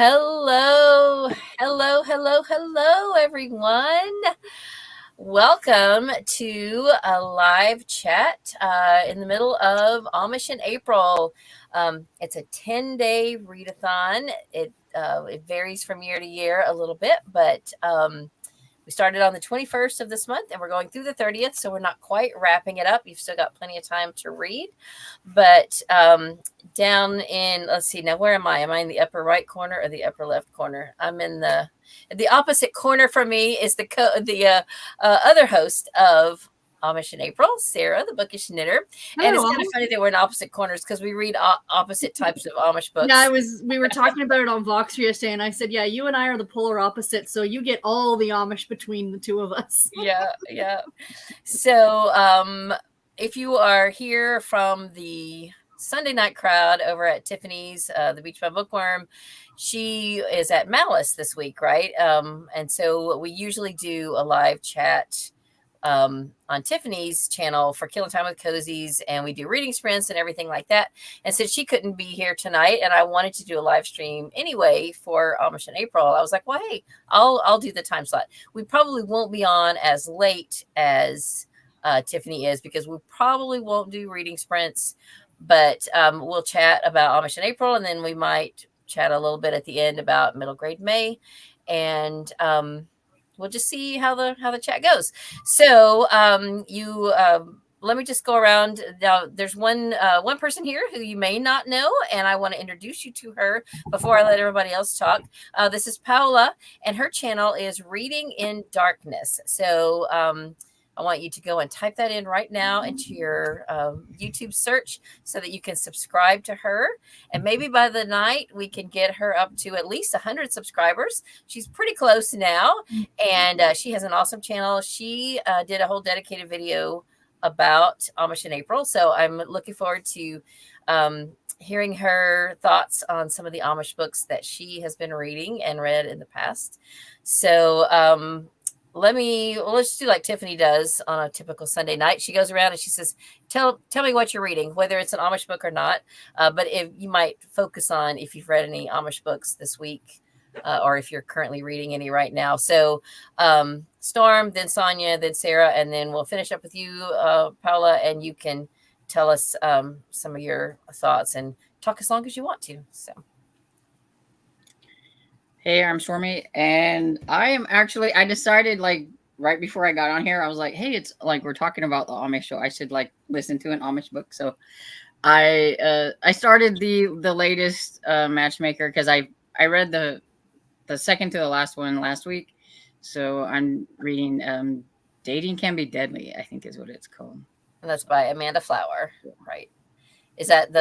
Hello, hello, everyone. Welcome to a live chat in the middle of Amish in April. It's a 10-day readathon. It varies from year to year a little bit, but we started on the 21st of this month and we're going through the 30th, so we're not quite wrapping it up. You've still got plenty of time to read. But down in, let's see, now where am I? Am I in the upper right corner or the upper left corner? I'm in the opposite corner from me is the other host of Amish in April, Sarah The Bookish Knitter. And it's kind of funny that we're in opposite corners because we read opposite types of Amish books. Yeah, we were talking about it on Vox yesterday, and I said, yeah, you and I are the polar opposites, so you get all the Amish between the two of us. Yeah. So if you are here from the Sunday night crowd over at Tiffany's, the Beach Bum Bookworm, she is at Malice this week, right? And so we usually do a live chat on Tiffany's channel for Killing Time with Cozies, and we do reading sprints and everything like that. And since she couldn't be here tonight, and I wanted to do a live stream anyway for Amish in April, I was like, well, hey, I'll do the time slot. We probably won't be on as late as Tiffany is because we probably won't do reading sprints, but we'll chat about Amish in April, and then we might chat a little bit at the end about middle grade May, and we'll just see how the chat goes. So let me just go around. Now, there's one person here who you may not know, and I want to introduce you to her before I let everybody else talk. This is Paula, and her channel is Reading in Darkness. So I want you to go and type that in right now into your YouTube search so that you can subscribe to her. And maybe by the night, we can get her up to at least 100 subscribers. She's pretty close now. And she has an awesome channel. She did a whole dedicated video about Amish in April. So I'm looking forward to hearing her thoughts on some of the Amish books that she has been reading and read in the past. So let's do like Tiffany does on a typical Sunday night. She goes around and she says, tell me what you're reading, whether it's an Amish book or not. But if you might focus on if you've read any Amish books this week, or if you're currently reading any right now. So Storm, then Sonia, then Sarah, and then we'll finish up with you, Paula, and you can tell us some of your thoughts and talk as long as you want to. So. Hey, I'm Stormy, and I decided like right before I got on here, I was like, hey, it's like we're talking about the Amish show. I should like listen to an Amish book. So I started the latest Matchmaker because I read the second to the last one last week. So I'm reading Dating Can Be Deadly, I think is what it's called. And that's by Amanda Flower, right? Is that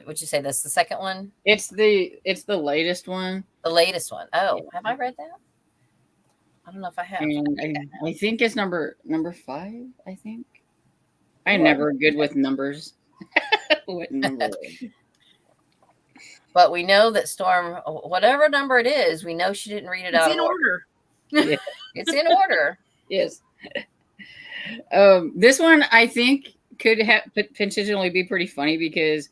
would you say that's the second one? It's the latest one. The latest one. Oh, yeah. Have I read that? I don't know if I have. And I think it's number 5, I think. I'm never good with numbers. What number? But we know that Storm, whatever number it is, we know she didn't read it out. It's in order. Yeah. It's in order. Yes. This one I think could potentially be pretty funny because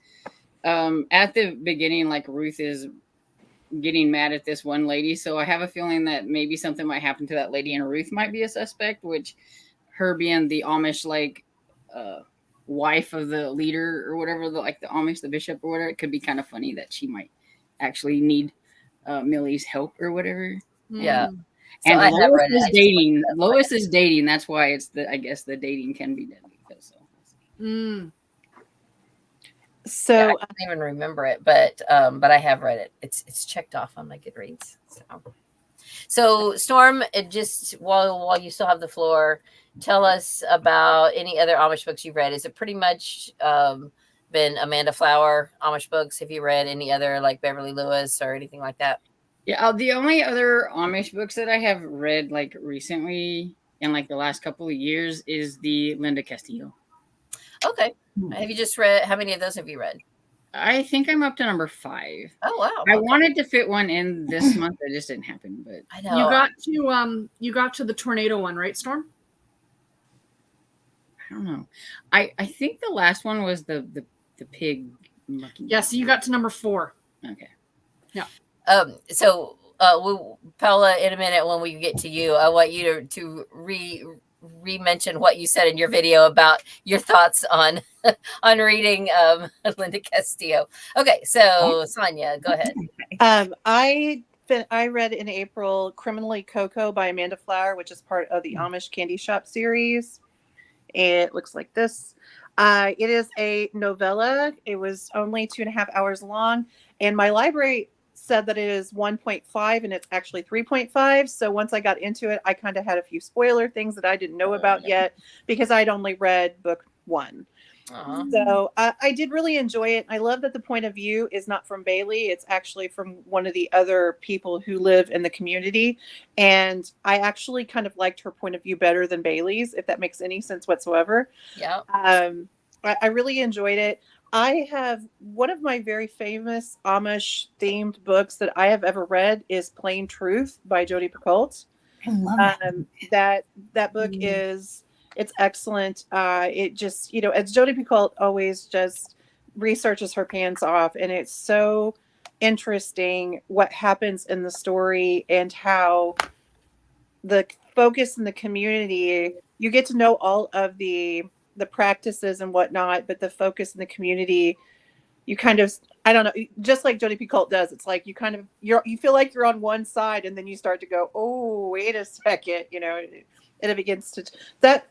at the beginning, like Ruth is getting mad at this one lady. So I have a feeling that maybe something might happen to that lady and Ruth might be a suspect, which her being the Amish, like wife of the leader or whatever, like the Amish, the bishop or whatever, it could be kind of funny that she might actually need Millie's help or whatever. Yeah. So and Lois is dating. Lois is dating. That's why it's I guess the dating can be deadly. So yeah, I don't even remember it, but I have read it. It's checked off on my Goodreads. So Storm, just while you still have the floor, tell us about any other Amish books you've read. Is it pretty much been Amanda Flower Amish books? Have you read any other like Beverly Lewis or anything like that? Yeah, the only other Amish books that I have read like recently in like the last couple of years is the Linda Castillo. Okay. Have you just read, how many of those have you read? I think I'm up to number 5. Oh, wow. I wanted to fit one in this month. It just didn't happen, but I know. You got to the tornado one, right, Storm? I don't know. I think the last one was the pig monkey. Yeah, so you got to number 4. Okay. Yeah. So, Paula, in a minute when we get to you, I want you to re-mention what you said in your video about your thoughts on on reading Linda Castillo. Okay, so Sonia, go ahead. I read in April Criminally Coco by Amanda Flower, which is part of the Amish Candy Shop series. It looks like this. It is a novella. It was only 2.5 hours long, and my library said that it is 1.5 and it's actually 3.5. So once I got into it, I kind of had a few spoiler things that I didn't know about yet because I'd only read book 1. So I did really enjoy it. I love that the point of view is not from Bailey. It's actually from one of the other people who live in the community. And I actually kind of liked her point of view better than Bailey's, if that makes any sense whatsoever. Yeah. I really enjoyed it. I have one of my very famous Amish themed books that I have ever read is Plain Truth by Jodi Picoult. I love that book is, it's excellent. It just, as Jodi Picoult always just researches her pants off, and it's so interesting what happens in the story and how the focus in the community, you get to know all of the practices and whatnot, but the focus in the community, you kind of, I don't know, just like Jodi Picoult does, it's like you kind of, you feel like you're on one side, and then you start to go, oh, wait a second, and it begins to that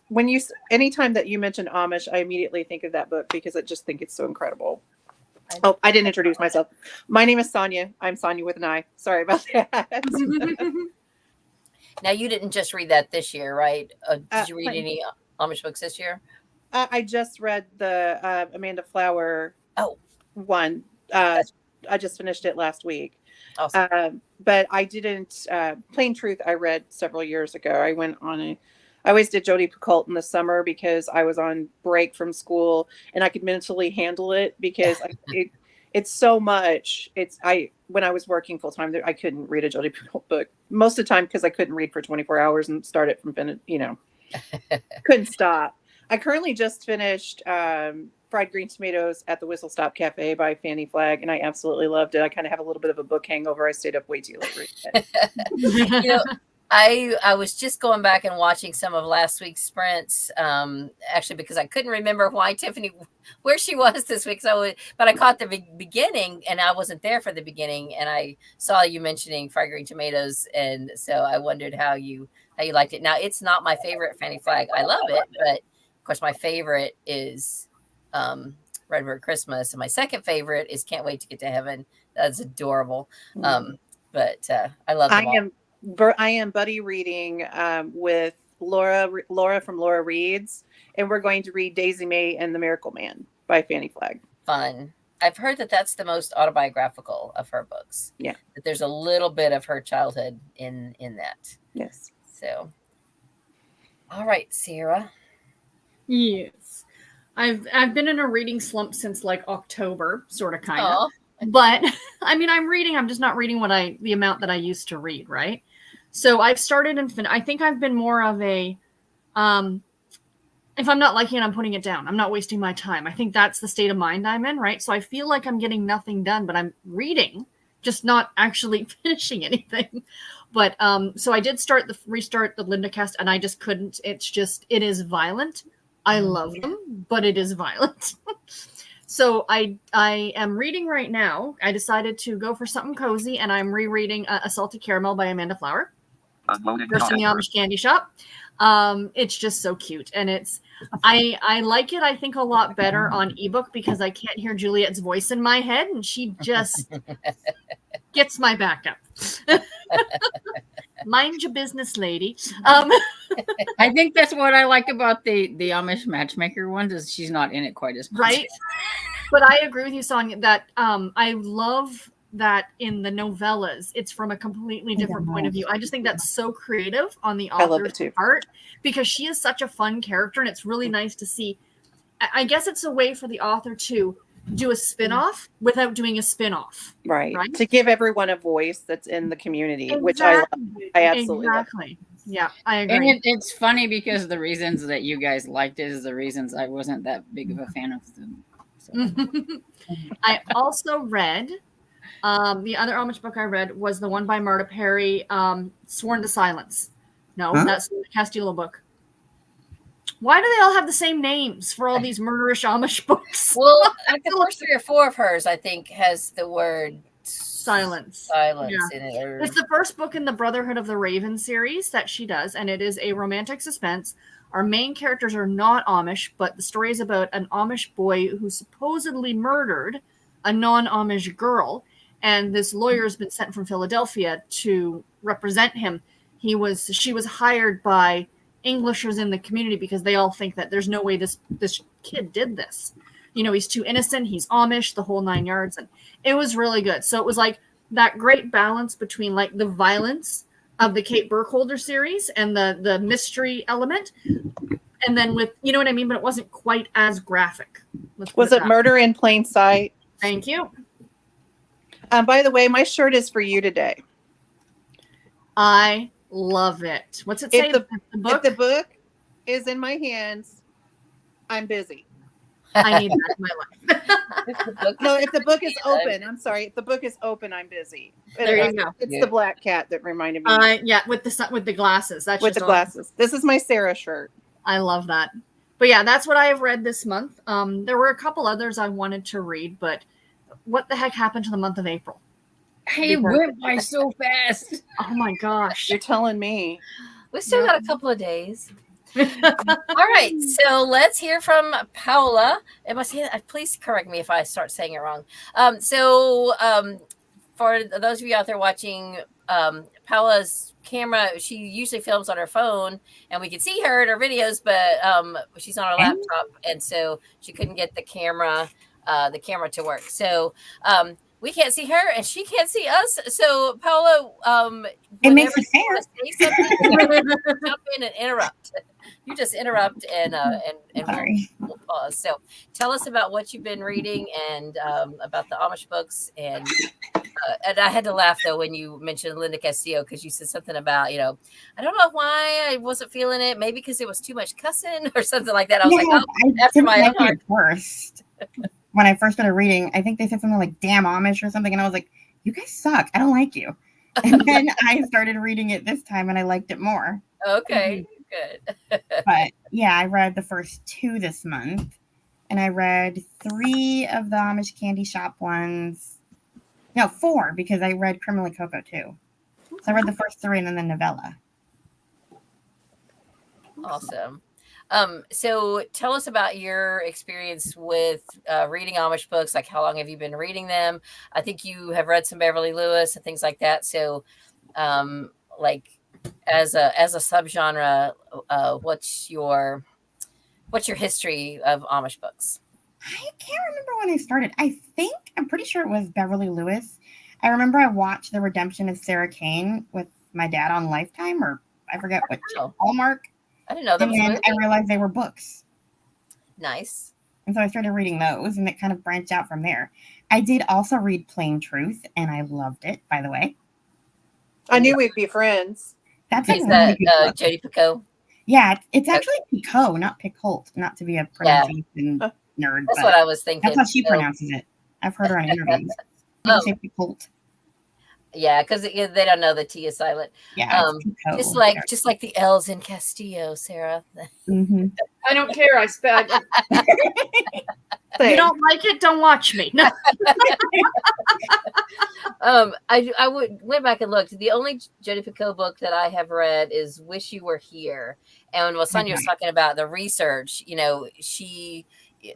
when you, anytime that you mention Amish, I immediately think of that book because I just think it's so incredible. Oh, I didn't introduce myself. My name is Sonia. I'm Sonia with an I. Sorry about that. Now, you didn't just read that this year, right? Did you read any Amish books this year? I just read the Amanda Flower one. I just finished it last week. Awesome. But I didn't. Plain Truth, I read several years ago. I always did Jodi Picoult in the summer because I was on break from school and I could mentally handle it because it's so much. When I was working full time, I couldn't read a Jodi Picoult book most of the time because I couldn't read for 24 hours and start it from couldn't stop. I currently just finished Fried Green Tomatoes at the Whistle Stop Cafe by Fannie Flagg, and I absolutely loved it. I kind of have a little bit of a book hangover. I stayed up way too late. I was just going back and watching some of last week's sprints, actually, because I couldn't remember where she was this week. But I caught the beginning, and I wasn't there for the beginning, and I saw you mentioning Fried Green Tomatoes, and so I wondered how you liked it. Now, it's not my favorite Fannie Flagg. I love it, but of course, my favorite is Redbird Christmas, and my second favorite is Can't Wait to Get to Heaven. That's adorable. But I love them all. I am buddy reading with Laura from Laura Reads, and we're going to read Daisy May and the Miracle Man by Fannie Flagg. Fun. I've heard that that's the most autobiographical of her books. Yeah. That there's a little bit of her childhood in that. Yes. So, all right, Sarah. Yes. I've been in a reading slump since like October, sort of, kind of. But I mean, I'm just not reading the amount that I used to read, right? So I've started and I think I've been more of a, if I'm not liking it, I'm putting it down. I'm not wasting my time. I think that's the state of mind I'm in, right? So I feel like I'm getting nothing done, but I'm reading, just not actually finishing anything. But so I did restart the Linda cast, and I just couldn't. It is violent. I love them, but it is violent. So I am reading right now. I decided to go for something cozy, and I'm rereading A Salted Caramel by Amanda Flower. First in the Amish Candy Shop. It's just so cute, and I like it. I think a lot better on ebook because I can't hear Juliet's voice in my head, and she just gets my back up. Mind your business, lady. I think that's what I like about the Amish matchmaker ones is she's not in it quite as much. Right. But I agree with you, Sonia, that I love that in the novellas, it's from a completely different point of view. I just think that's so creative on the author's part because she is such a fun character, and it's really nice to see. I guess it's a way for the author to do a spin-off without doing a spin-off. Right. To give everyone a voice that's in the community, which I love. I absolutely love. Yeah, I agree. And it's funny because the reasons that you guys liked it is the reasons I wasn't that big of a fan of them. So. I also read The other Amish book I read was the one by Marta Perry, Sworn to Silence. No, that's the Castillo book. Why do they all have the same names for all these murderish Amish books? Well, like the first 3 or 4 of hers, I think, has the word silence in it. It's the first book in the Brotherhood of the Raven series that she does, and it is a romantic suspense. Our main characters are not Amish, but the story is about an Amish boy who supposedly murdered a non-Amish girl, and this lawyer has been sent from Philadelphia to represent him. She was hired by Englishers in the community because they all think that there's no way this kid did this. He's too innocent, he's Amish, the whole 9 yards, and it was really good. So it was like that great balance between like the violence of the Kate Burkholder series and the mystery element, and then with, you know what I mean, but it wasn't quite as graphic. Was it Murder in Plain Sight? Thank you. By the way, my shirt is for you today. I love it. What's it say? If the book is in my hands, I'm busy. I need that in my life. No, if the book is open, I'm sorry. If the book is open, I'm busy. There you go. It's the black cat that reminded me. Yeah, with the glasses. That's with the glasses. This is my Sarah shirt. I love that. But yeah, that's what I have read this month. There were a couple others I wanted to read, but what the heck happened to the month of April? Hey, it went by so fast. Oh my gosh. You're telling me. We still got a couple of days. All right, so let's hear from Paula. Please correct me if I start saying it wrong. For those of you out there watching, Paula's camera, she usually films on her phone, and we can see her in her videos, but she's on her laptop, and so she couldn't get the camera to work. So we can't see her, and she can't see us. So Paula, it makes it fair. Say something, jump in and interrupt. You just interrupt and we'll pause. So tell us about what you've been reading and about the Amish books. And I had to laugh though when you mentioned Linda Castillo, because you said something about, I don't know why I wasn't feeling it. Maybe because it was too much cussing or something like that. I was after my own heart. First, when I first started reading, I think they said something like "damn Amish" or something, and I was like, "You guys suck. I don't like you." And then I started reading it this time, and I liked it more. Okay. Good. But yeah, I read the first 2 this month, and I read 3 of the Amish candy shop ones. No, 4, because I read Criminally Coco too. So I read the first 3 and then the novella. Awesome. So tell us about your experience with reading Amish books. Like, how long have you been reading them? I think you have read some Beverly Lewis and things like that. So, as a subgenre, what's your history of Amish books? I can't remember when I started. I'm pretty sure it was Beverly Lewis. I remember I watched The Redemption of Sarah Kane with my dad on Lifetime, or I forget what, Hallmark. I didn't know that. And then I realized they were books. Nice. And so I started reading those, and it kind of branched out from there. I did also read Plain Truth, and I loved it, by the way. I knew we'd be friends. That's Is that Jodi Picoult? Yeah, it's actually Picoult, not Picoult, not to be a pronunciation nerd. That's what I was thinking. That's how she pronounces it. I've heard her on interviews. Say Picoult. Yeah, because they don't know the T is silent. Yeah, just like the L's in Castillo, Sarah. Mm-hmm. I don't care. I spelled. You don't like it? Don't watch me. No. I went back and looked. The only Jodi Picoult book that I have read is "Wish You Were Here," and when Sonia was talking about the research,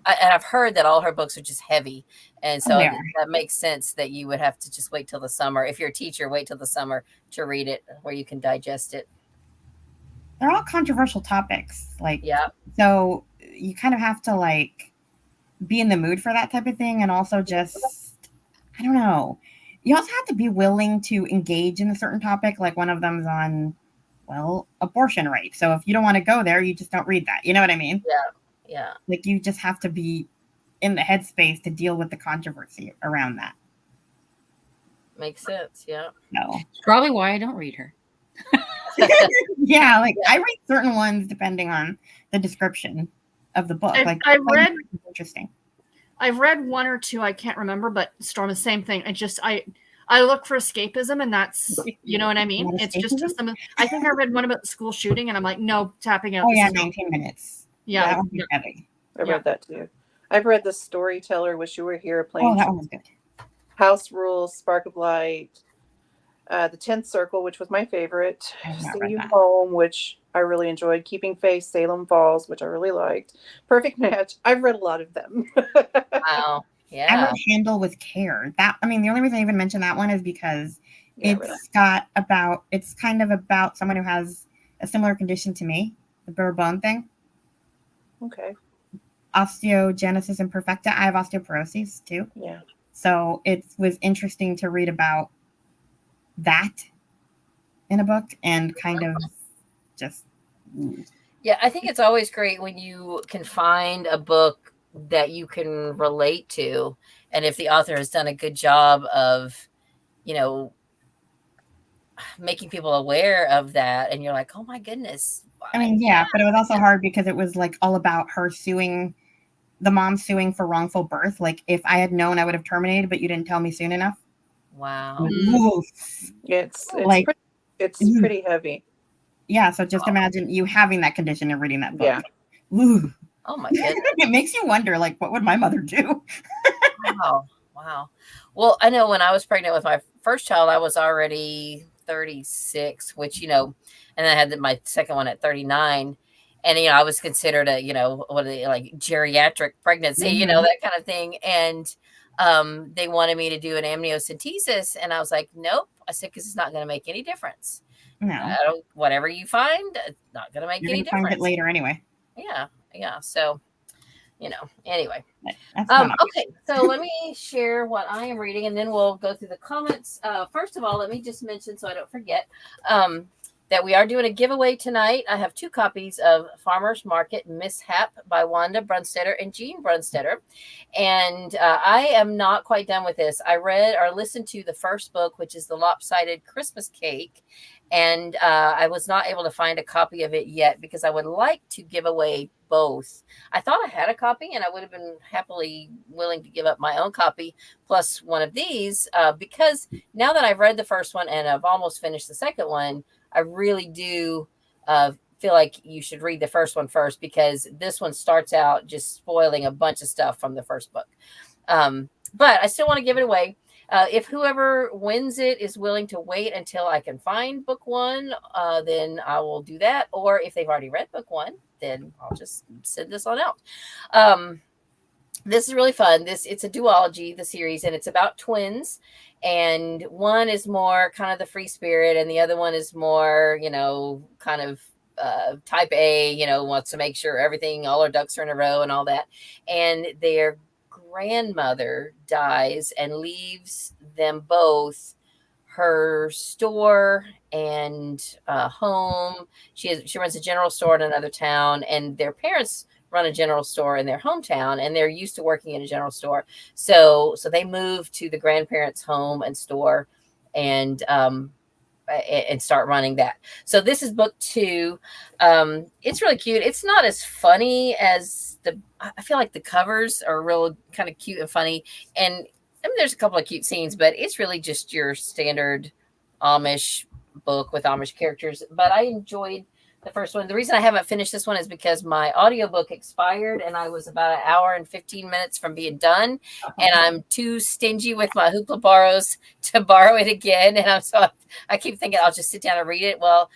I've heard that all her books are just heavy, and so that makes sense that you would have to just wait till the summer. If you're a teacher, wait till the summer to read it, where you can digest it. They're all controversial topics, so you kind of have to be in the mood for that type of thing, and also just, I don't know. You also have to be willing to engage in a certain topic. Like one of them's on, abortion rape. So if you don't want to go there, you just don't read that. You know what I mean? Yeah. Like you just have to be in the headspace to deal with the controversy around that. Makes sense. Yeah. No. It's probably why I don't read her. I read certain ones depending on the description of the book. I read interesting. I've read one or two, I can't remember, but Storm, the same thing. I look for escapism, and that's, you know what I mean? It's just I think I read one about the school shooting, and I'm like, no, tapping out. Oh yeah, 19 minutes. Yeah, that would be heavy. I read that too. I've read The Storyteller, Wish You Were Here, Oh, that one was good. House Rules, Spark of Light, The 10th Circle, which was my favorite, Sing You Home, which I really enjoyed, Keeping Faith, Salem Falls, which I really liked, Perfect Match. I've read a lot of them. Wow. Yeah. I read Handle with Care. The only reason I even mention that one is because it's kind of about someone who has a similar condition to me, the bare bone thing. Okay. Osteogenesis imperfecta. I have osteoporosis too. Yeah. So it was interesting to read about that in a book and kind of just. Yeah, I think it's always great when you can find a book that you can relate to, and if the author has done a good job of, making people aware of that, and you're like, oh my goodness. But it was also hard because it was like all about her suing, the mom suing for wrongful birth. Like, if I had known, I would have terminated, but you didn't tell me soon enough. Wow. It's pretty heavy. Yeah, so just imagine you having that condition and reading that book. Yeah. Ooh. Oh my goodness. It makes you wonder, like, what would my mother do? Wow. Well, I know when I was pregnant with my first child, I was already 36, which, and then I had my second one at 39. And, I was considered a, like geriatric pregnancy, that kind of thing. And they wanted me to do an amniocentesis. And I was like, nope. I said, because it's not going to make any difference. No. Whatever you find, it's not going to make any difference. Find it later anyway. Yeah. So, anyway. Okay. So let me share what I am reading, and then we'll go through the comments. First of all, let me just mention, so I don't forget, that we are doing a giveaway tonight. I have 2 copies of Farmer's Market Mishap by Wanda Brunstetter and Jean Brunstetter. And I am not quite done with this. I read or listened to the first book, which is The Lopsided Christmas Cake. And I was not able to find a copy of it yet because I would like to give away both. I thought I had a copy, and I would have been happily willing to give up my own copy plus one of these because now that I've read the first one and I've almost finished the second one, I really do feel like you should read the first one first, because this one starts out just spoiling a bunch of stuff from the first book. But I still want to give it away. If whoever wins it is willing to wait until I can find book 1, then I will do that. Or if they've already read book 1, then I'll just send this on out. This is really fun. It's a duology, the series, and it's about twins. And one is more kind of the free spirit, and the other one is more, kind of type A, wants to make sure everything, all her ducks are in a row and all that. And their grandmother dies and leaves them both her store and home. She runs a general store in another town, and their parents run a general store in their hometown, and they're used to working in a general store. So they moved to the grandparents' home and store and start running that. So this is book 2. It's really cute. It's not as funny as I feel like the covers are real kind of cute and funny. And there's a couple of cute scenes, but it's really just your standard Amish book with Amish characters. But I enjoyed the first one. The reason I haven't finished this one is because my audiobook expired and I was about an hour and 15 minutes from being done. And I'm too stingy with my Hoopla borrows to borrow it again. And I keep thinking I'll just sit down and read it. Well,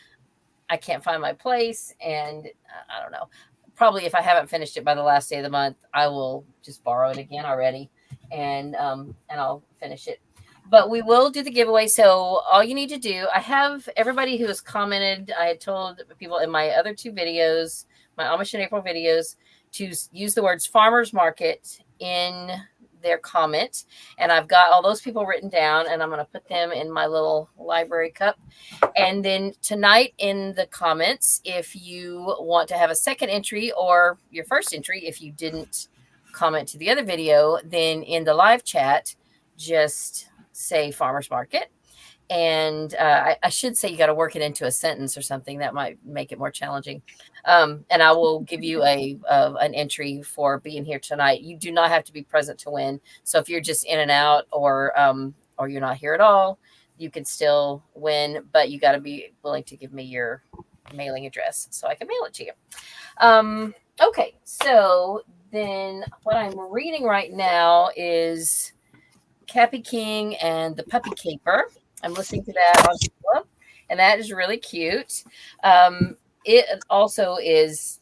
I can't find my place. And I don't know. Probably if I haven't finished it by the last day of the month, I will just borrow it again already. And I'll finish it. But we will do the giveaway. So all you need to do, I have everybody who has commented. I had told people in my other 2 videos, my Amish in April videos, to use the words farmer's market in their comment. And I've got all those people written down, and I'm going to put them in my little library cup. And then tonight in the comments, if you want to have a second entry or your first entry, if you didn't comment to the other video, then in the live chat, just say farmer's market. And I should say you got to work it into a sentence or something that might make it more challenging. And I will give you an entry for being here tonight. You do not have to be present to win. So if you're just in and out, or you're not here at all, you can still win. But you got to be willing to give me your mailing address so I can mail it to you. Okay, so then what I'm reading right now is Cappy King and the Puppy Caper. I'm listening to that on book, and that is really cute. It also is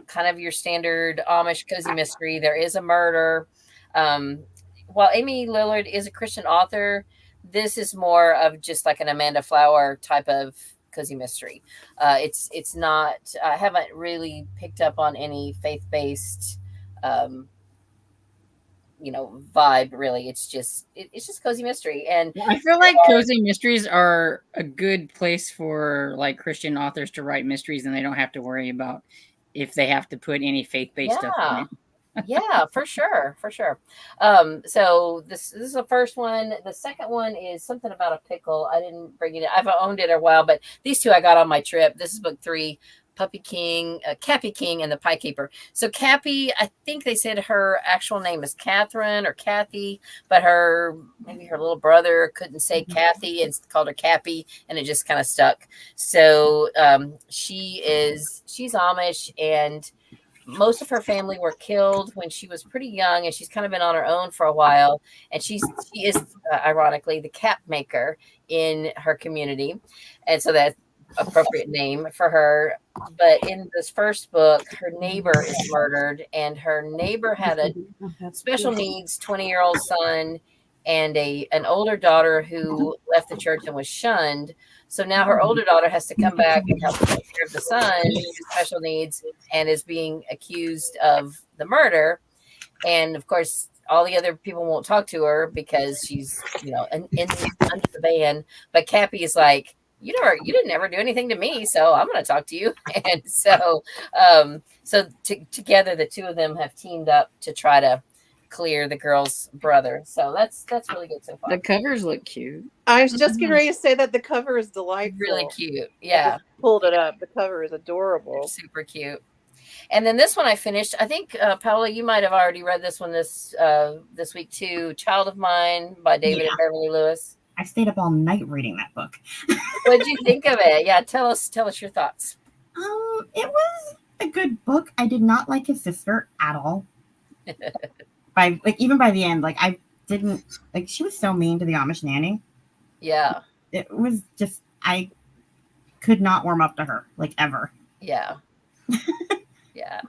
kind of your standard Amish cozy mystery. There is a murder. While Amy Lillard is a Christian author, this is more of just like an Amanda Flower type of cozy mystery. It's not. I haven't really picked up on any faith-based vibe, really. It's just cozy mystery. And I feel like cozy mysteries are a good place for like Christian authors to write mysteries, and they don't have to worry about if they have to put any faith-based stuff in it. Yeah, for sure. So this is the first one. The second one is something about a pickle. I didn't bring it in. I've owned it a while, but these two I got on my trip. This is book 3, Puppy King, Cappy King, and the Pie Caper. So Cappy, I think they said her actual name is Catherine or Kathy, but maybe her little brother couldn't say Kathy and called her Cappy, and it just kind of stuck. So she's Amish, and most of her family were killed when she was pretty young, and she's kind of been on her own for a while. And she is ironically the cap maker in her community, and so that's appropriate name for her. But in this first book, her neighbor is murdered, and her neighbor had a special needs 20-year-old son and an older daughter who left the church and was shunned. So now her older daughter has to come back and help take care of the son with special needs, and is being accused of the murder. And of course, all the other people won't talk to her because she's, under the ban. But Cappy is like, you didn't ever do anything to me, so I'm going to talk to you. And so, together, the two of them have teamed up to try to clear the girl's brother. So that's really good so far. The covers look cute. I was just getting ready to say that the cover is delightful. Really cute. Yeah. I pulled it up. The cover is adorable. They're super cute. And then this one I finished. I think, Paula, you might have already read this one this week too. Child of Mine by David and Beverly Lewis. I stayed up all night reading that book. What did you think of it? Yeah, tell us your thoughts. It was a good book. I did not like his sister at all. Even by the end, I didn't like. She was so mean to the Amish nanny. Yeah, it was just, I could not warm up to her ever. Yeah. Yeah.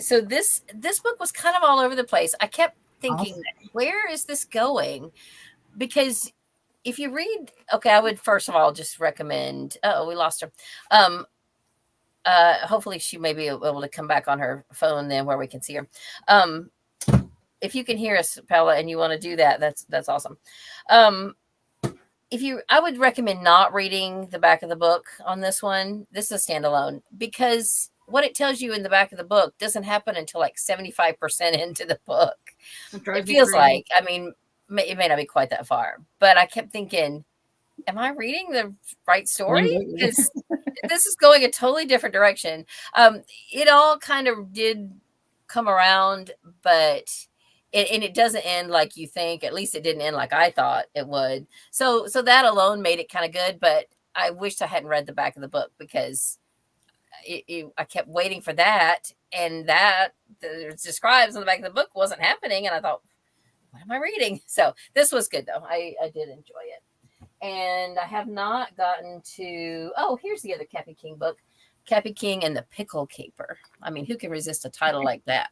So this book was kind of all over the place. I kept thinking, where is this going? Because if you read, I would first of all just recommend. Oh, we lost her. Hopefully she may be able to come back on her phone then, where we can see her. If you can hear us, Paula, and you want to do that, that's awesome. I would recommend not reading the back of the book on this one. This is a standalone, because what it tells you in the back of the book doesn't happen until 75% into the book. It feels like, it may not be quite that far, but I kept thinking, am I reading the right story? Because this is going a totally different direction. It all kind of did come around, but it doesn't end like you think. At least it didn't end like I thought it would. So that alone made it kind of good, but I wished I hadn't read the back of the book, because I kept waiting for that, and that it describes on the back of the book wasn't happening, and I thought, what am I reading? So this was good though. I did enjoy it. And I have not gotten to, here's the other Cappy King book, Cappy King and the Pickle Caper. Who can resist a title like that?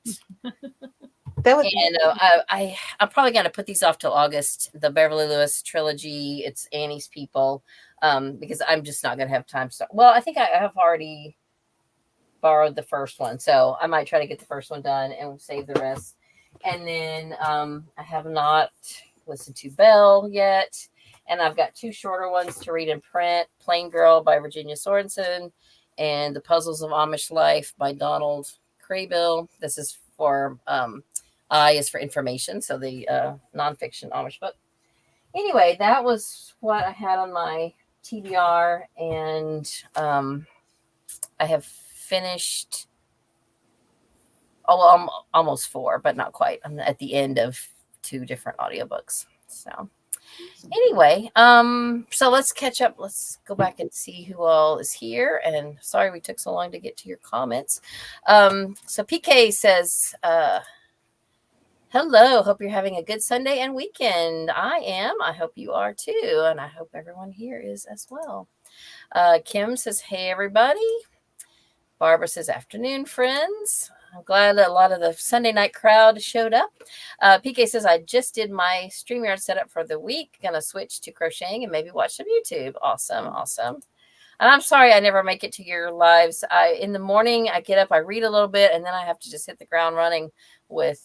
I'm probably going to put these off till August. The Beverly Lewis trilogy, it's Annie's People, because I'm just not going to have time to start. Well, I think I have already borrowed the first one, so I might try to get the first one done and save the rest. And then I have not listened to Belle yet, and I've got 2 shorter ones to read in print: Plain Girl by Virginia Sorensen and The Puzzles of Amish Life by Donald Craybill. This is for I is for information, so the nonfiction Amish book. anyway, that was what I had on my TBR, and I have finished. Oh, well, I'm almost 4, but not quite. I'm at the end of 2 different audiobooks. So anyway, so let's catch up. Let's go back and see who all is here. And sorry we took so long to get to your comments. So PK says, hello, hope you're having a good Sunday and weekend. I am. I hope you are too. And I hope everyone here is as well. Kim says, hey, everybody. Barbara says, afternoon, friends. I'm glad a lot of the Sunday night crowd showed up. PK says, I just did my StreamYard setup for the week. Gonna switch to crocheting and maybe watch some YouTube. Awesome. And I'm sorry I never make it to your lives. In the morning, I get up, I read a little bit, and then I have to just hit the ground running with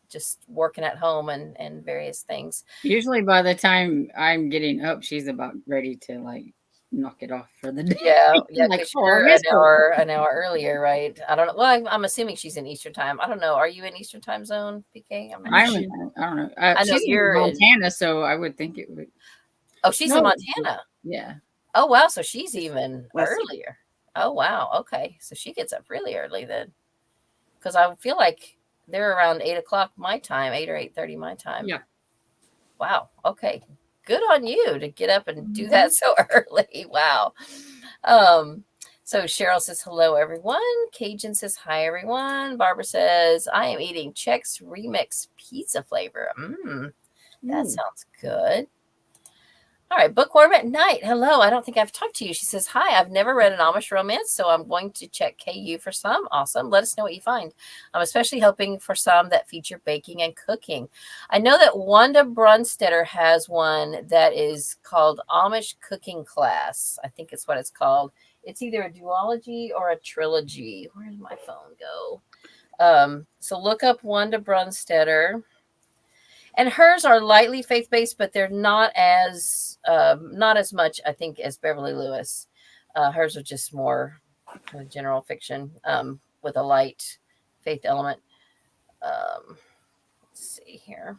just working at home and various things. Usually by the time I'm getting up, she's about ready to like knock it off for the day. Yeah, like, you're an hour earlier, right? I don't know. Well, I'm assuming she's in Eastern time. I don't know. Are you in Eastern time zone, PK? I don't know. I know you're in Montana, so I would think it would. Oh, she's in Montana. Yeah. Oh, wow. So she's even earlier. Oh, wow. Okay. So she gets up really early then. Because I feel like they're around 8 o'clock my time, 8 or 8:30 my time. Yeah. Wow. Okay. Good on you to get up and do that so early. Wow. So Cheryl says, hello, everyone. Cajun says, hi, everyone. Barbara says, I am eating Chex Remix pizza flavor. That sounds good. All right, Bookworm at Night. Hello, I don't think I've talked to you. She says, hi, I've never read an Amish romance, so I'm going to check KU for some. Awesome. Let us know what you find. I'm especially hoping for some that feature baking and cooking. I know that Wanda Brunstetter has one that is called Amish Cooking Class. I think it's what it's called. It's either a duology or a trilogy. Where did my phone go? So look up Wanda Brunstetter. And hers are lightly faith-based, but they're not as much, I think, as Beverly Lewis. Hers are just more kind of general fiction with a light faith element. Let's see here.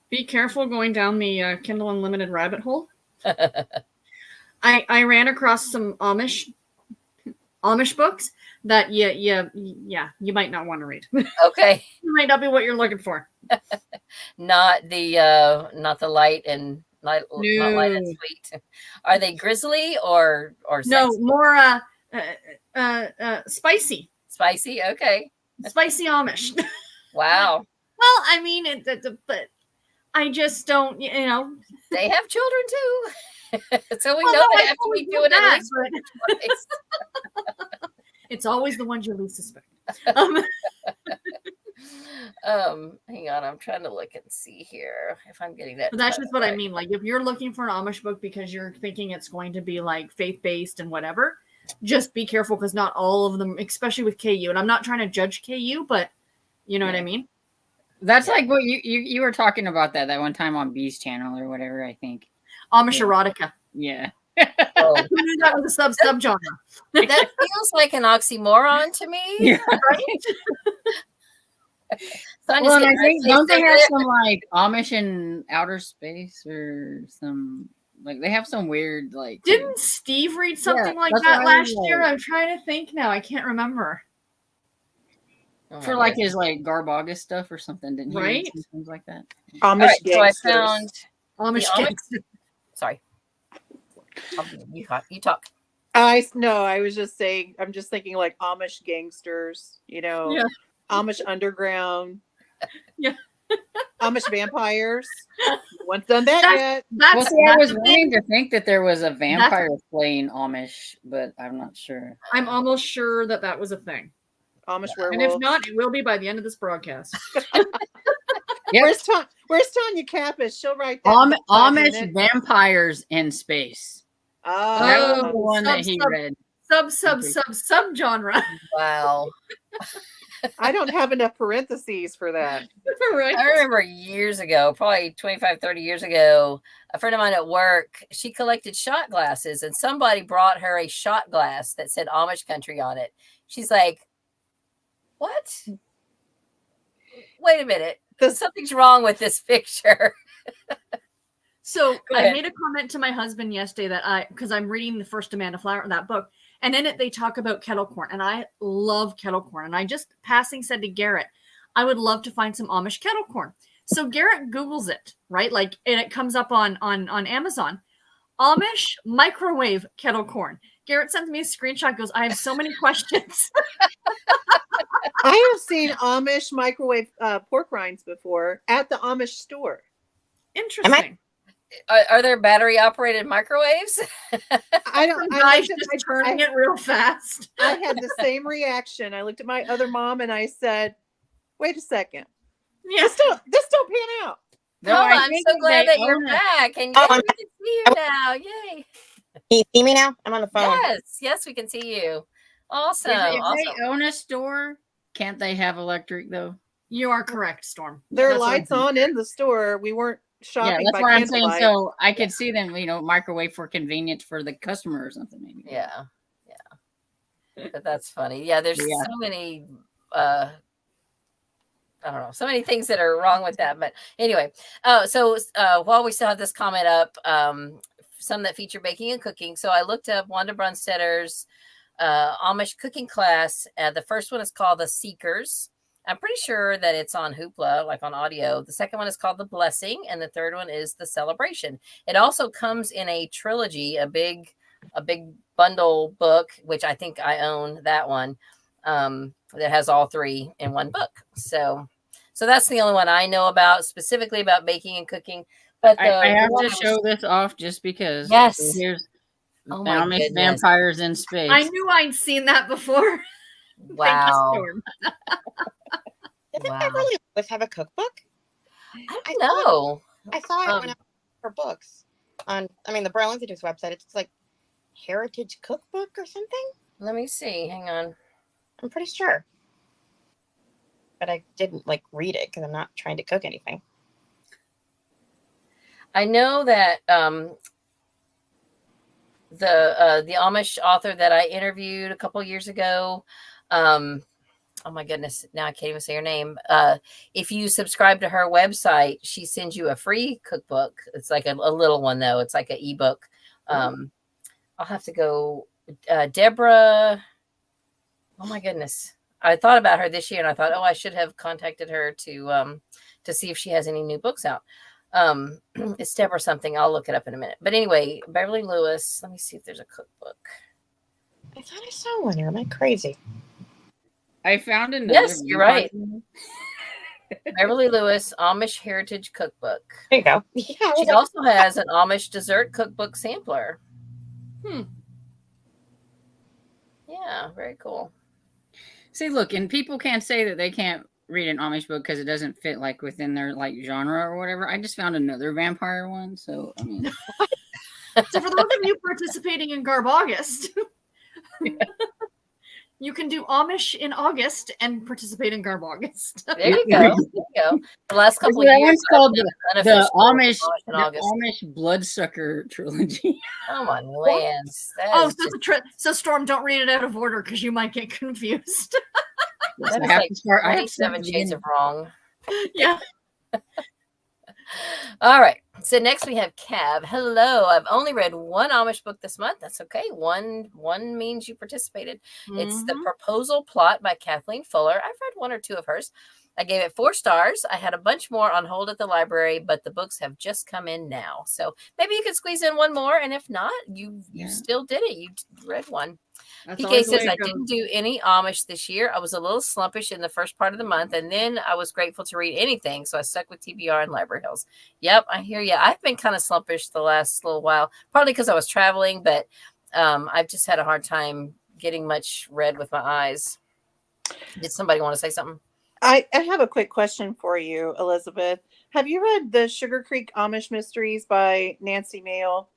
Be careful going down the Kindle Unlimited rabbit hole. I ran across some Amish books that you might not want to read. Okay. It might not be what you're looking for. Not the light and not light and sweet. Are they grizzly or no sexy? More spicy? Spicy, okay. Spicy Amish. Wow. Well, I mean, but I just don't. They have children too, so we know they have to be doing it at least twice. It's always the ones you least suspect. Hang on, I'm trying to look and see here if I'm getting that. But that's just what I mean. Like, if you're looking for an Amish book because you're thinking it's going to be like faith-based and whatever, just be careful because not all of them, especially with KU. And I'm not trying to judge KU, but you know what I mean. That's like what you were talking about that one time on B's channel or whatever. I think Amish erotica. Yeah. Oh. That was a sub-genre. That feels like an oxymoron to me. Yeah. Right? So Well, and I think don't they have some like Amish in outer space or some like they have some weird like. Didn't Steve read something like that last year? I'm trying to think now. I can't remember. For like his like Garbagus stuff or something, didn't he? Right? Things like that. Amish so I found Amish gangsters. Sorry. You talk. I was just saying, I'm just thinking like Amish gangsters, Amish underground. Yeah. Amish vampires. No one's done that yet. Well, see, I was wanting to think that there was a vampire playing Amish, but I'm not sure. I'm almost sure that was a thing. Amish werewolf. And if not, it will be by the end of this broadcast. Yep. Where's Tanya Kappas? She'll write that. Amish vampires in space. Oh, that was the one that he read. Sub genre. Wow. I don't have enough parentheses for that. Right. I remember years ago, probably 25, 30 years ago, a friend of mine at work, she collected shot glasses and somebody brought her a shot glass that said Amish country on it. She's like, what? Wait a minute. Something's wrong with this picture. So I made a comment to my husband yesterday that because I'm reading the first Amanda Flower, that book, and in it they talk about kettle corn, and I love kettle corn. And I just passing said to Garrett, I would love to find some Amish kettle corn. So Garrett Googles it, right? Like, and it comes up on Amazon. Amish microwave kettle corn. Garrett sends me a screenshot, goes, I have so many questions. I have seen Amish microwave pork rinds before at the Amish store. Interesting. Are there battery operated microwaves? I don't. Guys just turning it real fast. I had the same reaction. I looked at my other mom and I said, "Wait a second. Yeah, this don't pan out." No, I'm so glad that you're back, and we can see you now. Yay! Can you see me now? I'm on the phone. Yes, we can see you. Awesome. If they own a store, can't they have electric though? You are correct, Storm. There are lights on in the store. We weren't shopping. Yeah, that's by what I'm saying. candlelight. So I could see them, microwave for convenience for the customer or something, maybe. Yeah. But that's funny. Yeah, there's so many. I don't know, so many things that are wrong with that. But anyway, so while we still have this comment up, some that feature baking and cooking. So I looked up Wanda Brunstetter's Amish cooking class. The first one is called The Seekers. I'm pretty sure that it's on Hoopla, like on audio. The second one is called The Blessing, and the third one is The Celebration. It also comes in a trilogy, a big bundle book, which I think I own that one, that has all three in one book. So that's the only one I know about, specifically about baking and cooking. But I have to show this off just because. Yes. So here's Amish vampires in space. I knew I'd seen that before. Wow. Doesn't Beverly Lewis have a cookbook? I don't know. I saw it when I for books on. The Braille Institute's website. It's like Heritage Cookbook or something. Let me see. Hang on. I'm pretty sure, but I didn't read it because I'm not trying to cook anything. I know that the Amish author that I interviewed a couple years ago, oh my goodness, now I can't even say her name. If you subscribe to her website, she sends you a free cookbook. It's like a little one though. It's like an ebook. I'll have to go. Deborah. Oh my goodness. I thought about her this year and I thought, I should have contacted her to see if she has any new books out. It's Deborah something. I'll look it up in a minute. But anyway, Beverly Lewis. Let me see if there's a cookbook. I thought I saw one here. Am I crazy? I found another. Yes, you're right. Beverly Lewis Amish Heritage Cookbook. There you go. Yeah, she also has an Amish dessert cookbook sampler. Yeah, very cool. See, look, and people can't say that they can't read an Amish book because it doesn't fit within their genre or whatever. I just found another vampire one, so I mean. So for those of you participating in Garb August, you can do Amish in August and participate in Garb August. There you go. The last couple of that years, one's called the Amish Bloodsucker trilogy. Oh my lands! So Storm, don't read it out of order because you might get confused. I have 7 shades of wrong. Yeah. All right. So next we have Cav. Hello. I've only read one Amish book this month. That's okay. One means you participated. It's The Proposal Plot by Kathleen Fuller. I've read 1 or 2 of hers. I gave it 4 stars. I had a bunch more on hold at the library, but the books have just come in now. So maybe you could squeeze in 1 more. And if not, you still did it. You read 1. PK says, I didn't do any Amish this year. I was a little slumpish in the first part of the month, and then I was grateful to read anything. So I stuck with TBR and Library Hills. Yep, I hear you. I've been kind of slumpish the last little while, partly because I was traveling, but I've just had a hard time getting much read with my eyes. Did somebody want to say something? I have a quick question for you, Elizabeth. Have you read the Sugar Creek Amish Mysteries by Nancy Mayle?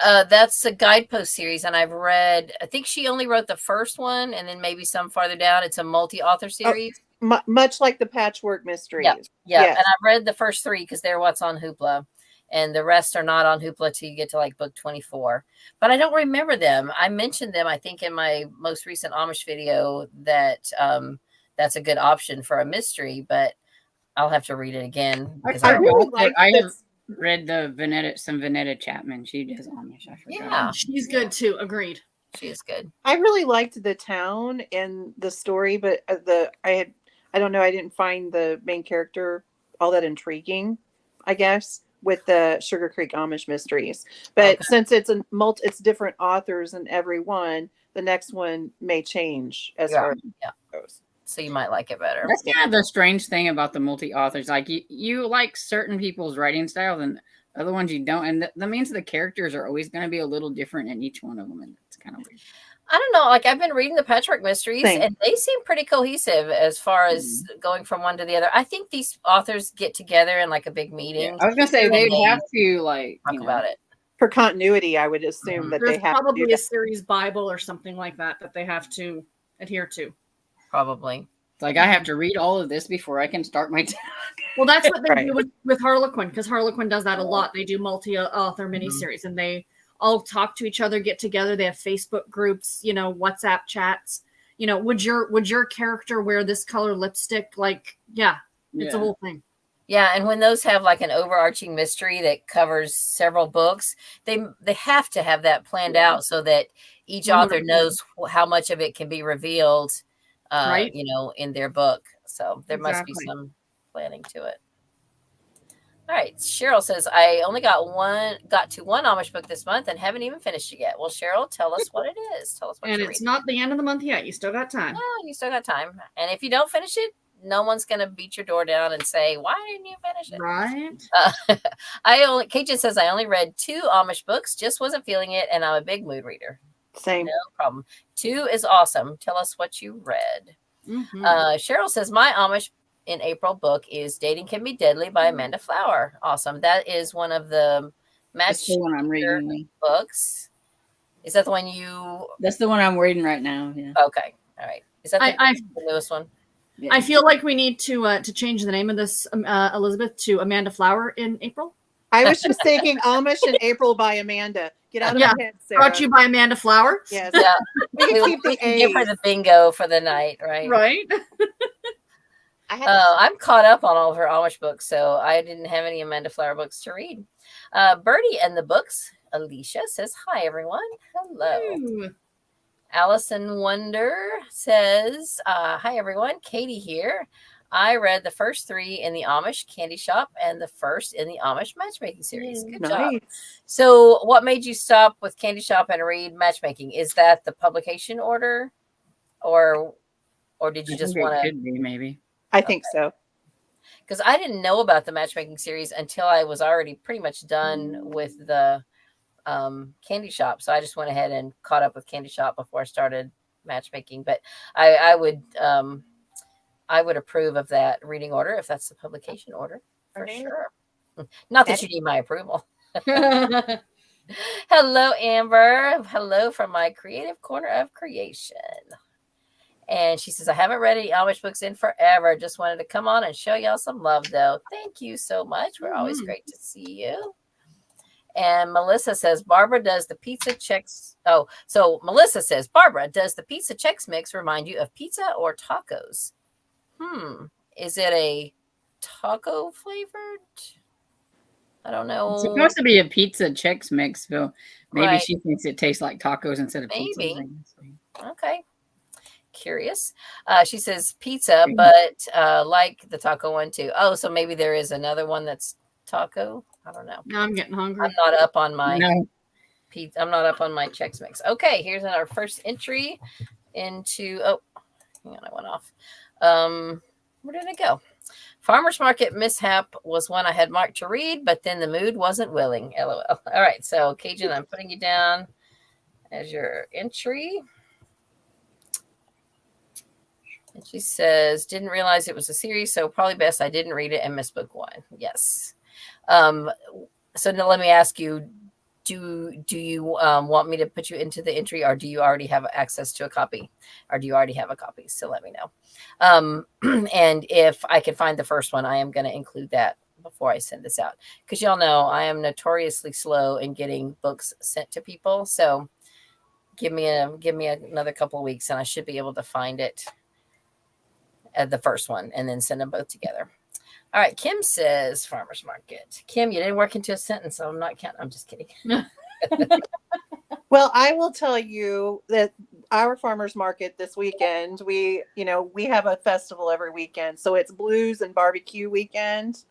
That's a guidepost series, and I've read, I think she only wrote the first one and then maybe some farther down. It's a multi-author series. Much like the Patchwork Mysteries. Yeah. Yes. And I've read the first 3 because they're what's on Hoopla, and the rest are not on Hoopla till you get to book 24. But I don't remember them. I mentioned them, I think, in my most recent Amish video that that's a good option for a mystery, but I'll have to read it again. I really like I have this. read some Vanetta Chapman. She does Amish. I forgot. Yeah, she's good too. Agreed. She is good. I really liked the town and the story, but I don't know, I didn't find the main character all that intriguing, I guess, with the Sugar Creek Amish mysteries. But since it's it's different authors in every one, the next one may change as far as it goes. So you might like it better. That's kind of the strange thing about the multi-authors. Like you like certain people's writing style and other ones you don't. And that means the characters are always going to be a little different in each one of them. And it's kind of weird. I don't know. Like I've been reading the Patchwork Mysteries and they seem pretty cohesive as far as going from one to the other. I think these authors get together in like a big meeting. Yeah, I was going to say they have to like talk about it. For continuity, I would assume that There's they have probably to do a series Bible or something like that they have to adhere to. Probably. It's like I have to read all of this before I can start my Well, that's what they do with Harlequin, because Harlequin does that a lot. They do multi-author miniseries, and they all talk to each other, get together. They have Facebook groups, WhatsApp chats. Would your character wear this color lipstick? Like, it's a whole thing. Yeah, and when those have like an overarching mystery that covers several books, they have to have that planned out so that each author knows how much of it can be revealed, in their book. So there must be some planning to it. All right. Cheryl says, I only got to one Amish book this month and haven't even finished it yet. Well, Cheryl, tell us what it is. Tell us what and it's reading. Not the end of the month yet. You still got time. Oh, you still got time. And if you don't finish it, no one's going to beat your door down and say, why didn't you finish it? Right. Cajun says, I only read 2 Amish books, just wasn't feeling it. And I'm a big mood reader. Same. No problem. 2 is awesome. Tell us what you read. Mm-hmm. Cheryl says, my Amish in April book is Dating Can Be Deadly by Amanda Flower. Awesome. That is one of the That's the one I'm reading books. Is that the one That's the one I'm reading right now. Yeah. Okay. All right. Is that the newest one? Yeah. I feel like we need to change the name of this, Elizabeth, to Amanda Flower in April. I was just thinking Amish in April by Amanda. Get out of my head, Sarah. Brought to you by Amanda Flower. Yes. Yeah. We can give her the bingo for the night, right? Right. I'm caught up on all of her Amish books, so I didn't have any Amanda Flower books to read. Birdie and the Books, Alicia says, hi, everyone. Hello. Ooh. Allison Wonder says, hi, everyone. Katie here. I read the first 3 in the Amish Candy Shop and the first in the Amish Matchmaking series. Good job. So what made you stop with Candy Shop and read Matchmaking? Is that the publication order? Or did you just want to? Could be, maybe. I think so. Because I didn't know about the Matchmaking series until I was already pretty much done with the Candy Shop. So I just went ahead and caught up with Candy Shop before I started Matchmaking. But I would approve of that reading order if that's the publication order for sure. Not that you need my approval. Hello, Amber. Hello from my creative corner of creation. And she says, I haven't read any Amish books in forever. Just wanted to come on and show y'all some love, though. Thank you so much. We're always great to see you. And Melissa says, Barbara, does the pizza Chex... Oh, so Melissa says, Barbara, does the pizza Chex Mix remind you of pizza or tacos? Is it a taco flavored? I don't know. It's supposed to be a pizza Chex Mix, so maybe she thinks it tastes like tacos instead of pizza. Okay. Curious. She says pizza, but like the taco one too. Oh, so maybe there is another one that's taco. I don't know. Now I'm getting hungry. I'm not up on my pizza. I'm not up on my Chex Mix. Okay, here's our first entry into. Oh, hang on, I went off. Where did it go? Farmer's Market Mishap was one I had marked to read, but then the mood wasn't willing. LOL. All right, so Cajun, I'm putting you down as your entry. And she says, didn't realize it was a series, so probably best I didn't read it and missed book 1. Yes. So now let me ask you, do you want me to put you into the entry, or do you already have access to a copy, or do you already have a copy? So let me know. And if I can find the first one, I am going to include that before I send this out, because y'all know I am notoriously slow in getting books sent to people. So give me another couple of weeks and I should be able to find it at the first one and then send them both together. All right. Kim says farmer's market. Kim, you didn't work into a sentence, so I'm not counting. I'm just kidding. Well, I will tell you that our farmers market this weekend, we have a festival every weekend. So it's blues and barbecue weekend.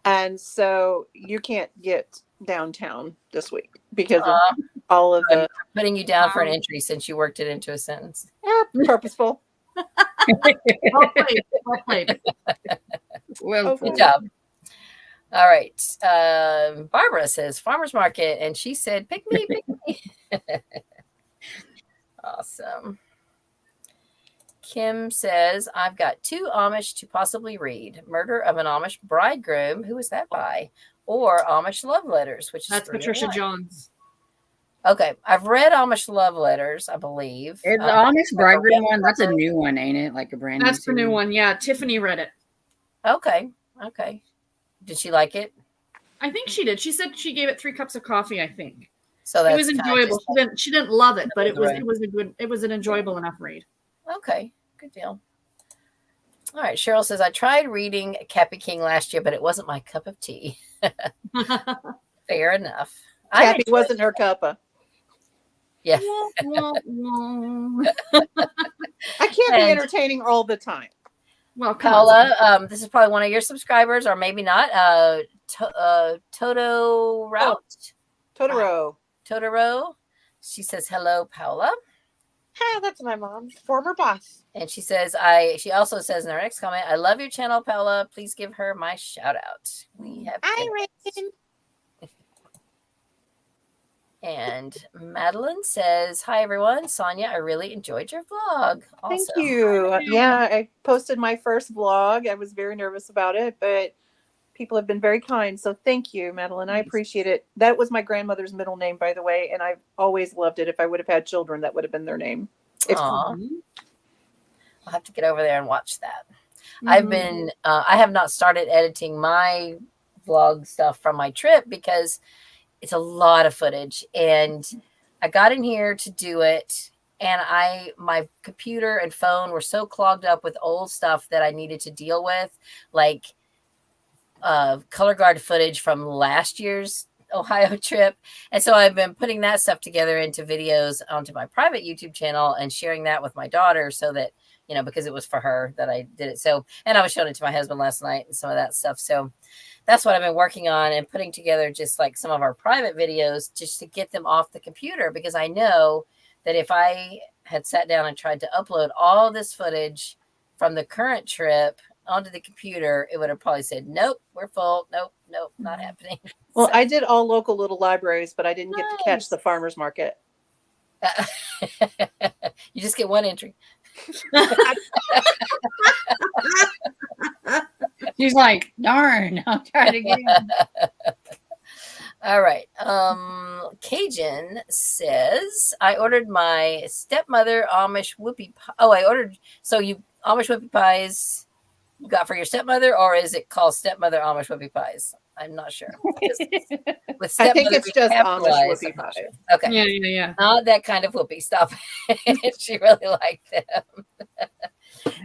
And so you can't get downtown this week because of all of the... I'm putting you down for an entry since you worked it into a sentence. Purposeful. Well played. Well played. Well, Good job. All right. Barbara says farmer's market, and she said, pick me, pick me. Awesome. Kim says, I've got 2 Amish to possibly read. Murder of an Amish Bridegroom. Who is that by? Or Amish Love Letters, which is That's Patricia Johns. Okay. I've read Amish Love Letters, I believe. Is the Amish Bridegroom one? That's a new one, ain't it? Like a brand new. That's the new one. Yeah. Tiffany read it. Okay. Okay. Did she like it? I think she did. She said she gave it 3 cups of coffee, I think. So it was enjoyable. She didn't love it, but it was an enjoyable enough read. Okay. Good deal. All right. Cheryl says, I tried reading Cappy King last year, but it wasn't my cup of tea. Fair enough. Cappy wasn't her cuppa. Yeah. I can't be entertaining all the time. Well, Paula, this is probably one of your subscribers, or maybe not. Toto Route. Totoro. She says, hello, Paula. Hi, that's my mom, former boss. And she says, she also says in her next comment, I love your channel, Paula. Please give her my shout out. We have And Madeline says, hi, everyone. Sonia, I really enjoyed your vlog. Thank you. Yeah, I posted my first vlog. I was very nervous about it, but people have been very kind. So thank you, Madeline. I appreciate it. That was my grandmother's middle name, by the way. And I've always loved it. If I would have had children, that would have been their name. I'll have to get over there and watch that. I have not started editing my vlog stuff from my trip because it's a lot of footage, and I got in here to do it, and my computer and phone were so clogged up with old stuff that I needed to deal with, like color guard footage from last year's Ohio trip. And so I've been putting that stuff together into videos onto my private YouTube channel and sharing that with my daughter so that, because it was for her that I did it. So, and I was showing it to my husband last night and some of that stuff. So that's what I've been working on, and putting together just like some of our private videos just to get them off the computer, because I know that if I had sat down and tried to upload all this footage from the current trip onto the computer, it would have probably said, nope, we're full. Nope, not happening. Well, I did all local little libraries, but I didn't get to catch the farmer's market. You just get one entry. She's like, darn, I'll try it again. All right. Cajun says, I ordered my stepmother Amish whoopie pie. Oh, Amish whoopie pies you got for your stepmother, or is it called stepmother Amish whoopie pies? I'm not sure. With I think it's just Amish whoopie pies. Sure. Okay. Yeah. Not that kind of whoopie. Stop. She really liked them.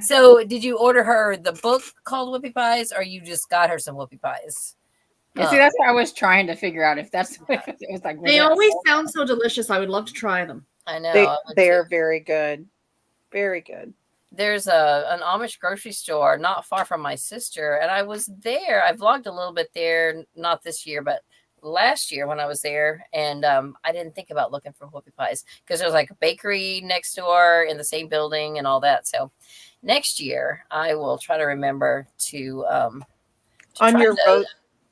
So did you order her the book called Whoopie Pies, or you just got her some whoopie pies? Yeah, see, that's what I was trying to figure out. If that's what it was like. They always sound so delicious. I would love to try them. I know. They are very good. Very good. There's an Amish grocery store not far from my sister, and I was there. I vlogged a little bit there, not this year, but last year when I was there, and I didn't think about looking for whoopie pies because there's like a bakery next door in the same building and all that. So next year I will try to remember to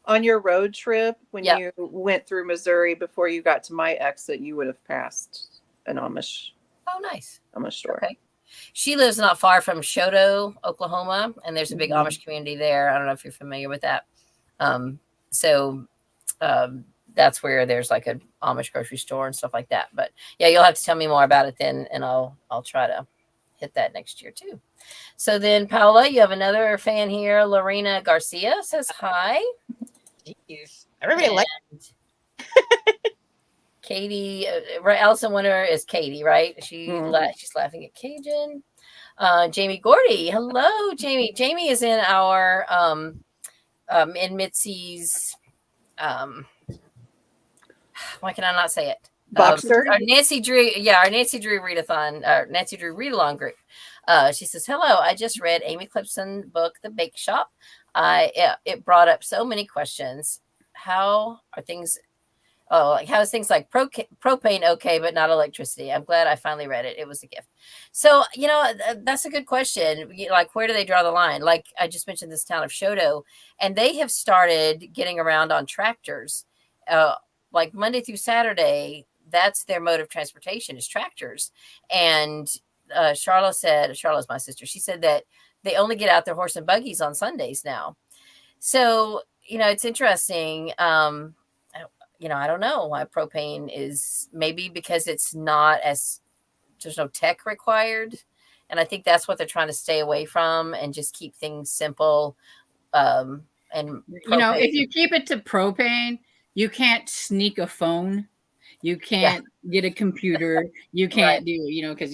on your road trip when you went through Missouri before you got to my exit, you would have passed an Amish. Oh, nice. Amish store. Okay. She lives not far from Shoto, Oklahoma, and there's a big Amish community there. I don't know if you're familiar with that. That's where there's like an Amish grocery store and stuff like that. But yeah, you'll have to tell me more about it then, and I'll try to hit that next year too. So then, Paula, you have another fan here. Lorena Garcia says hi. Jeez. Everybody likes Katie, Allison Winter is Katie, right? She's laughing at Cajun. Jamie Gordy. Hello, Jamie. Jamie is in our in Mitzi's, why can I not say it? Boxer. Our Nancy Drew readathon, Nancy Drew read along group. She says, "Hello, I just read Amy Clipson's book, The Bake Shop. It brought up so many questions. How are things? Oh, like how is things like propane okay, but not electricity? I'm glad I finally read it. It was a gift." So, that's a good question. Like, where do they draw the line? Like I just mentioned this town of Shoto, and they have started getting around on tractors. Like Monday through Saturday, that's their mode of transportation is tractors. And Charlotte's my sister. She said that they only get out their horse and buggies on Sundays now. So, it's interesting. I don't know why propane is, maybe because it's not as, there's no tech required. And I think that's what they're trying to stay away from and just keep things simple. And propane, if you keep it to propane, you can't sneak a phone. You can't get a computer. You can't do, because,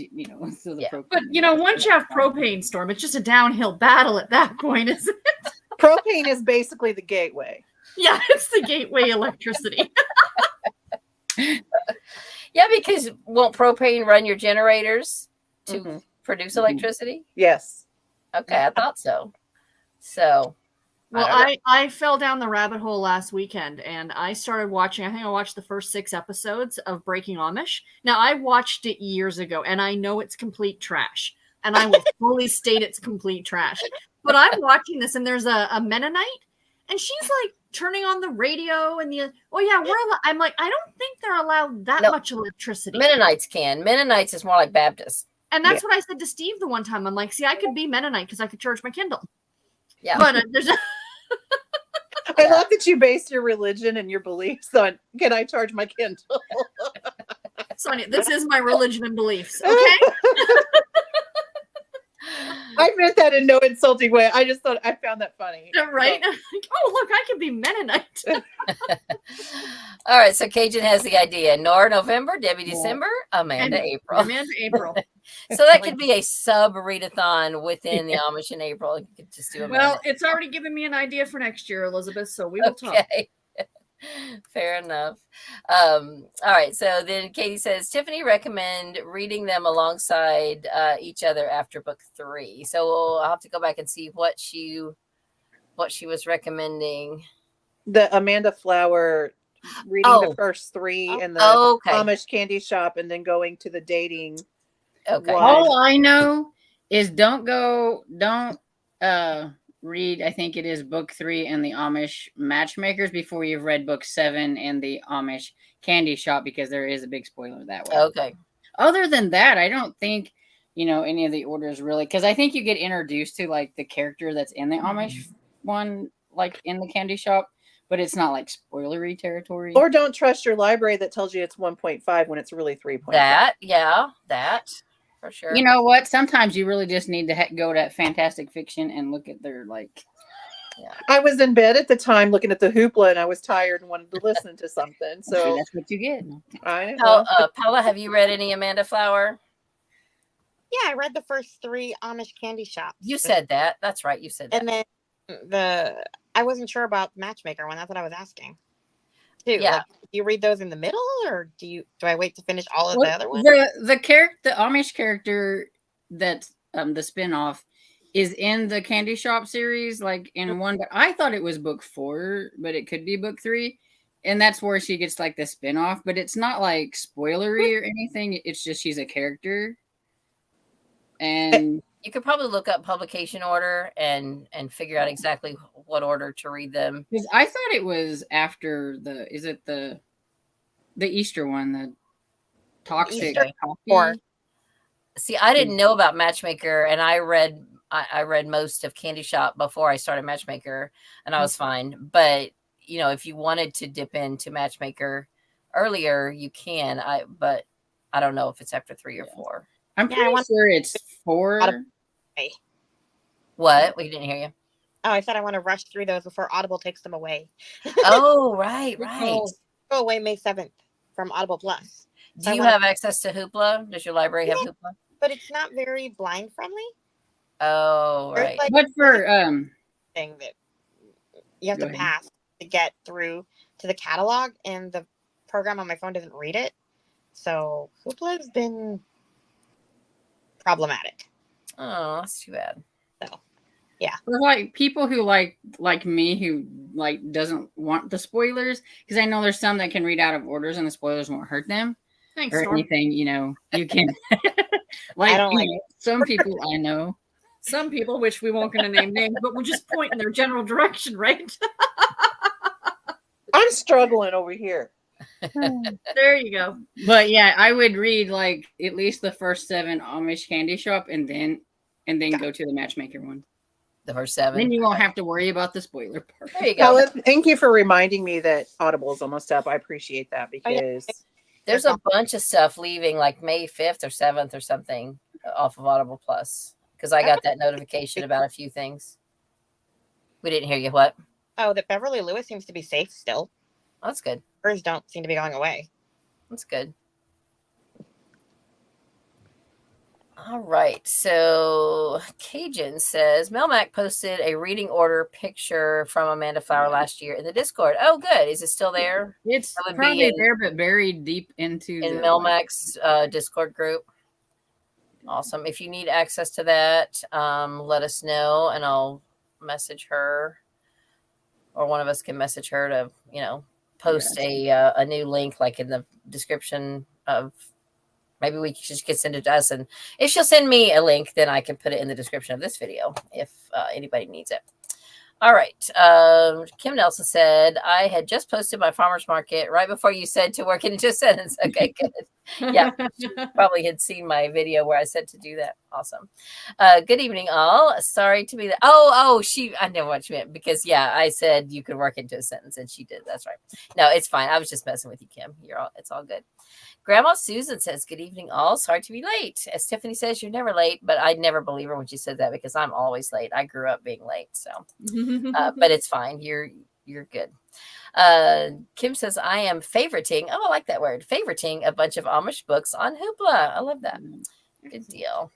so the propane. But, once you have propane, Storm, it's just a downhill battle at that point, isn't it? Propane is basically the gateway. Yeah, it's the gateway electricity. Yeah, because won't propane run your generators to produce electricity? Yes. Okay, I thought so. So... Well, I fell down the rabbit hole last weekend and I started watching, I think I watched the first 6 episodes of Breaking Amish. Now, I watched it years ago and I know it's complete trash. And I will fully state it's complete trash. But I'm watching this and there's a Mennonite and she's like turning on the radio and I'm like, I don't think they're allowed that much electricity. Mennonites can. Mennonites is more like Baptists. And that's what I said to Steve the one time. I'm like, see, I could be Mennonite because I could charge my Kindle. Yeah. But there's I love that you base your religion and your beliefs on, can I charge my Kindle? Sonia, this is my religion and beliefs, okay? I meant that in no insulting way. I just thought I found that funny. Right? Like, oh, look, I could be Mennonite. All right, so Cajun has the idea. Nora November, Debbie December, Amanda April. Amanda April. So that could be a sub-readathon within the Amish in April. You could just do Amanda. Well, it's already given me an idea for next year, Elizabeth, so we will talk. Fair enough. All right, so then Katie says, Tiffany recommend reading them alongside each other after book 3. So I'll have to go back and see what she was recommending. The Amanda Flower reading the first 3 in the Amish candy shop and then going to the dating. Okay. All I know is don't read, I think it is book 3 and the Amish Matchmakers before you've read book 7 and the Amish Candy Shop, because there is a big spoiler that way. Okay. Other than that, I don't think, any of the orders really, because I think you get introduced to like the character that's in the Amish one, like in the candy shop, but it's not like spoilery territory. Or don't trust your library that tells you it's 1.5 when it's really 3.5. That. For sure. You know what? Sometimes you really just need to go to Fantastic Fiction and look at their I was in bed at the time looking at the Hoopla and I was tired and wanted to listen to something. So that's what you get. Paula, have you read any Amanda Flower? Yeah, I read the first 3 Amish candy shops. You said that. That's right. You said that. And then I wasn't sure about Matchmaker one. That's what I was asking. Too. Yeah. Like, do you read those in the middle, or do I wait to finish all of the other ones? The Amish character that's the spinoff is in the Candy Shop series, like in one. But I thought it was book 4, but it could be book 3, and that's where she gets like the spinoff. But it's not like spoilery or anything. It's just she's a character, and you could probably look up publication order and figure out exactly what order to read them. Because I thought it was after the Easter one, the toxic coffee. See, I didn't know about Matchmaker, and I read most of Candy Shop before I started Matchmaker, and I was fine. But if you wanted to dip into Matchmaker earlier, you can. But I don't know if it's after 3 or 4. I'm pretty sure it's 4. What? We didn't hear you. Oh, I said I want to rush through those before Audible takes them away. Oh, right. Go away May 7th from Audible Plus. Do you have access to Hoopla? Does your library have Hoopla? But it's not very blind friendly. Oh, right. But for thing that You have to pass to get through to the catalog, and the program on my phone doesn't read it. So Hoopla has been problematic. Oh, that's too bad. So, yeah. For like people who like me who like doesn't want the spoilers, because I know there's some that can read out of orders and the spoilers won't hurt them. Thanks, or Storm. anything, you know, you can like, I don't like it. Some people I know. Some people, which we won't going to name names, but we'll just point in their general direction, right? I'm struggling over here. There you go. But yeah, I would read like at least the first 7 Amish Candy Shop and then go to the Matchmaker one. The first 7. Then you won't have to worry about the spoiler part. There you go. Paula, thank you for reminding me that Audible is almost up. I appreciate that because there's a bunch of stuff leaving like May 5th or 7th or something off of Audible Plus, because I got that notification about a few things. We didn't hear you. What? Oh, that Beverly Lewis seems to be safe still. Oh, that's good. Hers don't seem to be going away. That's good. All right. So Cajun says Melmac posted a reading order picture from Amanda Flower last year in the Discord. Oh, good. Is it still there? It's probably there, but buried deep into in Melmac's Discord group. Awesome. If you need access to that, let us know and I'll message her, or one of us can message her to, post a new link like in the description of. Maybe we just could send it to us, and if she'll send me a link, then I can put it in the description of this video if anybody needs it. All right. Kim Nelson said, I had just posted my farmer's market right before you said to work it into a sentence. Okay, good. Yeah, probably had seen my video where I said to do that. Awesome. Good evening, all. Sorry to be the. I know what you meant, because I said you could work into a sentence, and she did. That's right. No, it's fine. I was just messing with you, Kim. It's all good. Grandma Susan says, good evening, all. Sorry to be late. As Tiffany says, you're never late, but I'd never believe her when she said that, because I'm always late. I grew up being late, so. But it's fine. You're good. Kim says, I am favoriting. Oh, I like that word. Favoriting a bunch of Amish books on Hoopla. I love that. Good deal.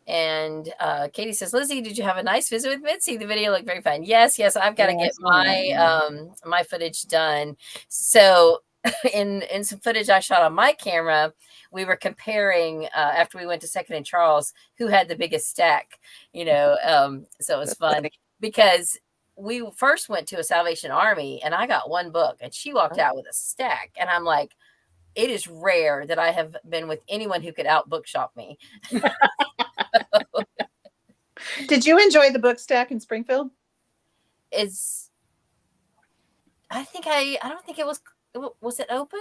And Katie says, Lizzie, did you have a nice visit with Mitzi? The video looked very fun. Yes. I've got to get my footage done. So in some footage I shot on my camera, we were comparing after we went to Second and Charles who had the biggest stack, so it was fun because we first went to a Salvation Army and I got one book and she walked out with a stack, and I'm like, it is rare that I have been with anyone who could out bookshop me. Did you enjoy the book stack in Springfield? I don't think it was it open?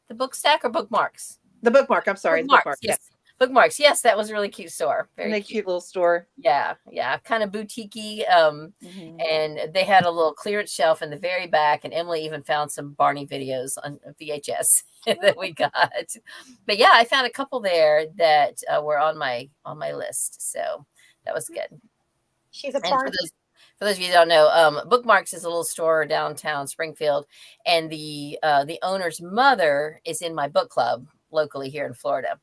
The book stack or bookmarks? The bookmark. I'm sorry. Bookmarks. Yes. Bookmarks. Yes, that was a really cute store. Very cute little store. Yeah. Kind of boutique-y. And they had a little clearance shelf in the very back, and Emily even found some Barney videos on VHS that we got. But I found a couple there that were on my list. So that was good. She's a part. For those of you who don't know, Bookmarks is a little store downtown Springfield, and the owner's mother is in my book club locally here in Florida.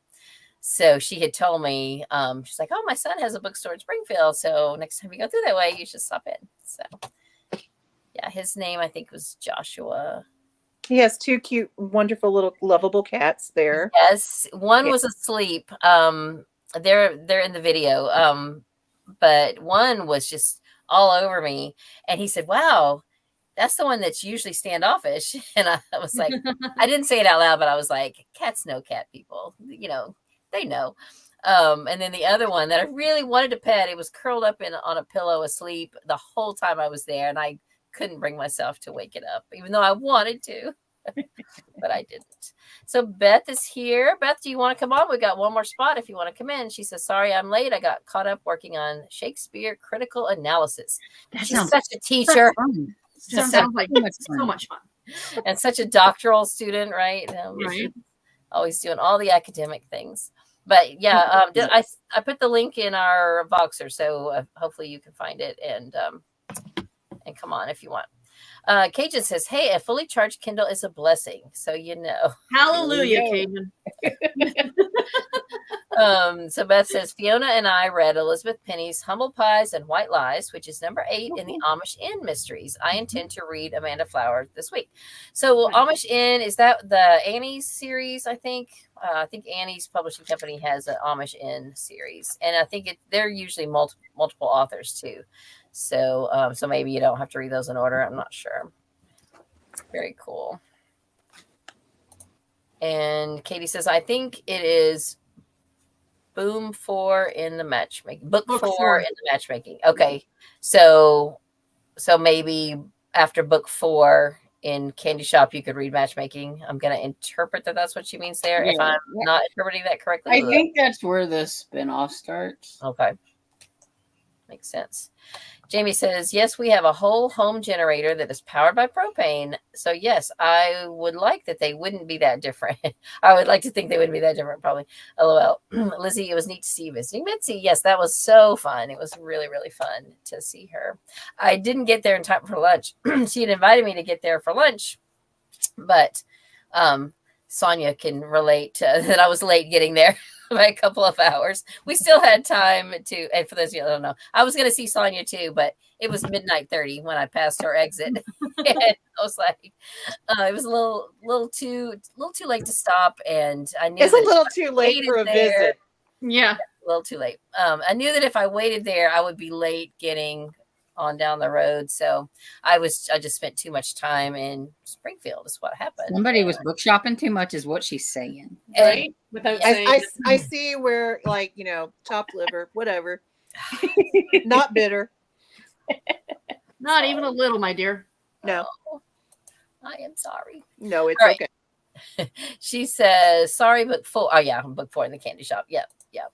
So she had told me, she's like, oh, my son has a bookstore in Springfield, so next time you go through that way, you should stop in. So, his name, I think, was Joshua. He has 2 cute, wonderful, little lovable cats there. Yes, one was asleep. They're in the video, but one was just all over me, and he said, wow, that's the one that's usually standoffish. And I was like, I didn't say it out loud, but I was like, cats know cat people, they know. And then the other one that I really wanted to pet, it was curled up on a pillow asleep the whole time I was there, and I couldn't bring myself to wake it up, even though I wanted to. But I didn't. So Beth is here. Beth, do you want to come on? We got one more spot if you want to come in. She says, sorry, I'm late. I got caught up working on Shakespeare critical analysis. She's such a teacher. Sounds like so much fun. And such a doctoral student, right? Right. Always doing all the academic things. But I put the link in our Voxer, so hopefully you can find it and come on if you want. Cajun says, hey, a fully charged Kindle is a blessing. So Hallelujah, Cajun. So Beth says, Fiona and I read Elizabeth Penny's Humble Pies and White Lies, which is number 8 in the Amish Inn mysteries. I intend to read Amanda Flower this week. So Amish Inn, is that the Annie's series? I think Annie's publishing company has an Amish Inn series, and I think they're usually multiple authors too. So so maybe you don't have to read those in order. I'm not sure. Very cool. And Katie says, I think it is Boom 4 in the matchmaking. Book 4 in the matchmaking. Okay. So maybe after book 4 in Candy Shop, you could read matchmaking. I'm going to interpret that that's what she means there. If I'm not interpreting that correctly. I think that's where the spinoff starts. Okay. Makes sense. Jamie says, yes, we have a whole home generator that is powered by propane. So, yes, I would like that they wouldn't be that different. I would like to think they wouldn't be that different, probably. LOL. Lizzie, it was neat to see you visiting Mitzi. Yes, that was so fun. It was really, really fun to see her. I didn't get there in time for lunch. She had invited me to get there for lunch, but Sonia can relate that I was late getting there by a couple of hours. We still had time to, and for those of you that don't know, I was going to see Sonia too, but it was midnight 30 when I passed her exit. And I was like, it was a little too late to stop, and I knew it's a little too late for a visit. Yeah, a little too late. I knew that if I waited there, I would be late getting on down the road. So I just spent too much time in Springfield is what happened. Somebody was book shopping too much is what she's saying. Right. Without saying I see where, like, chopped liver, whatever. Not bitter. Not even a little, my dear. No. Oh, I am sorry. No, it's right. Okay. She says, sorry, book 4. Oh yeah, book 4 in the candy shop. Yep.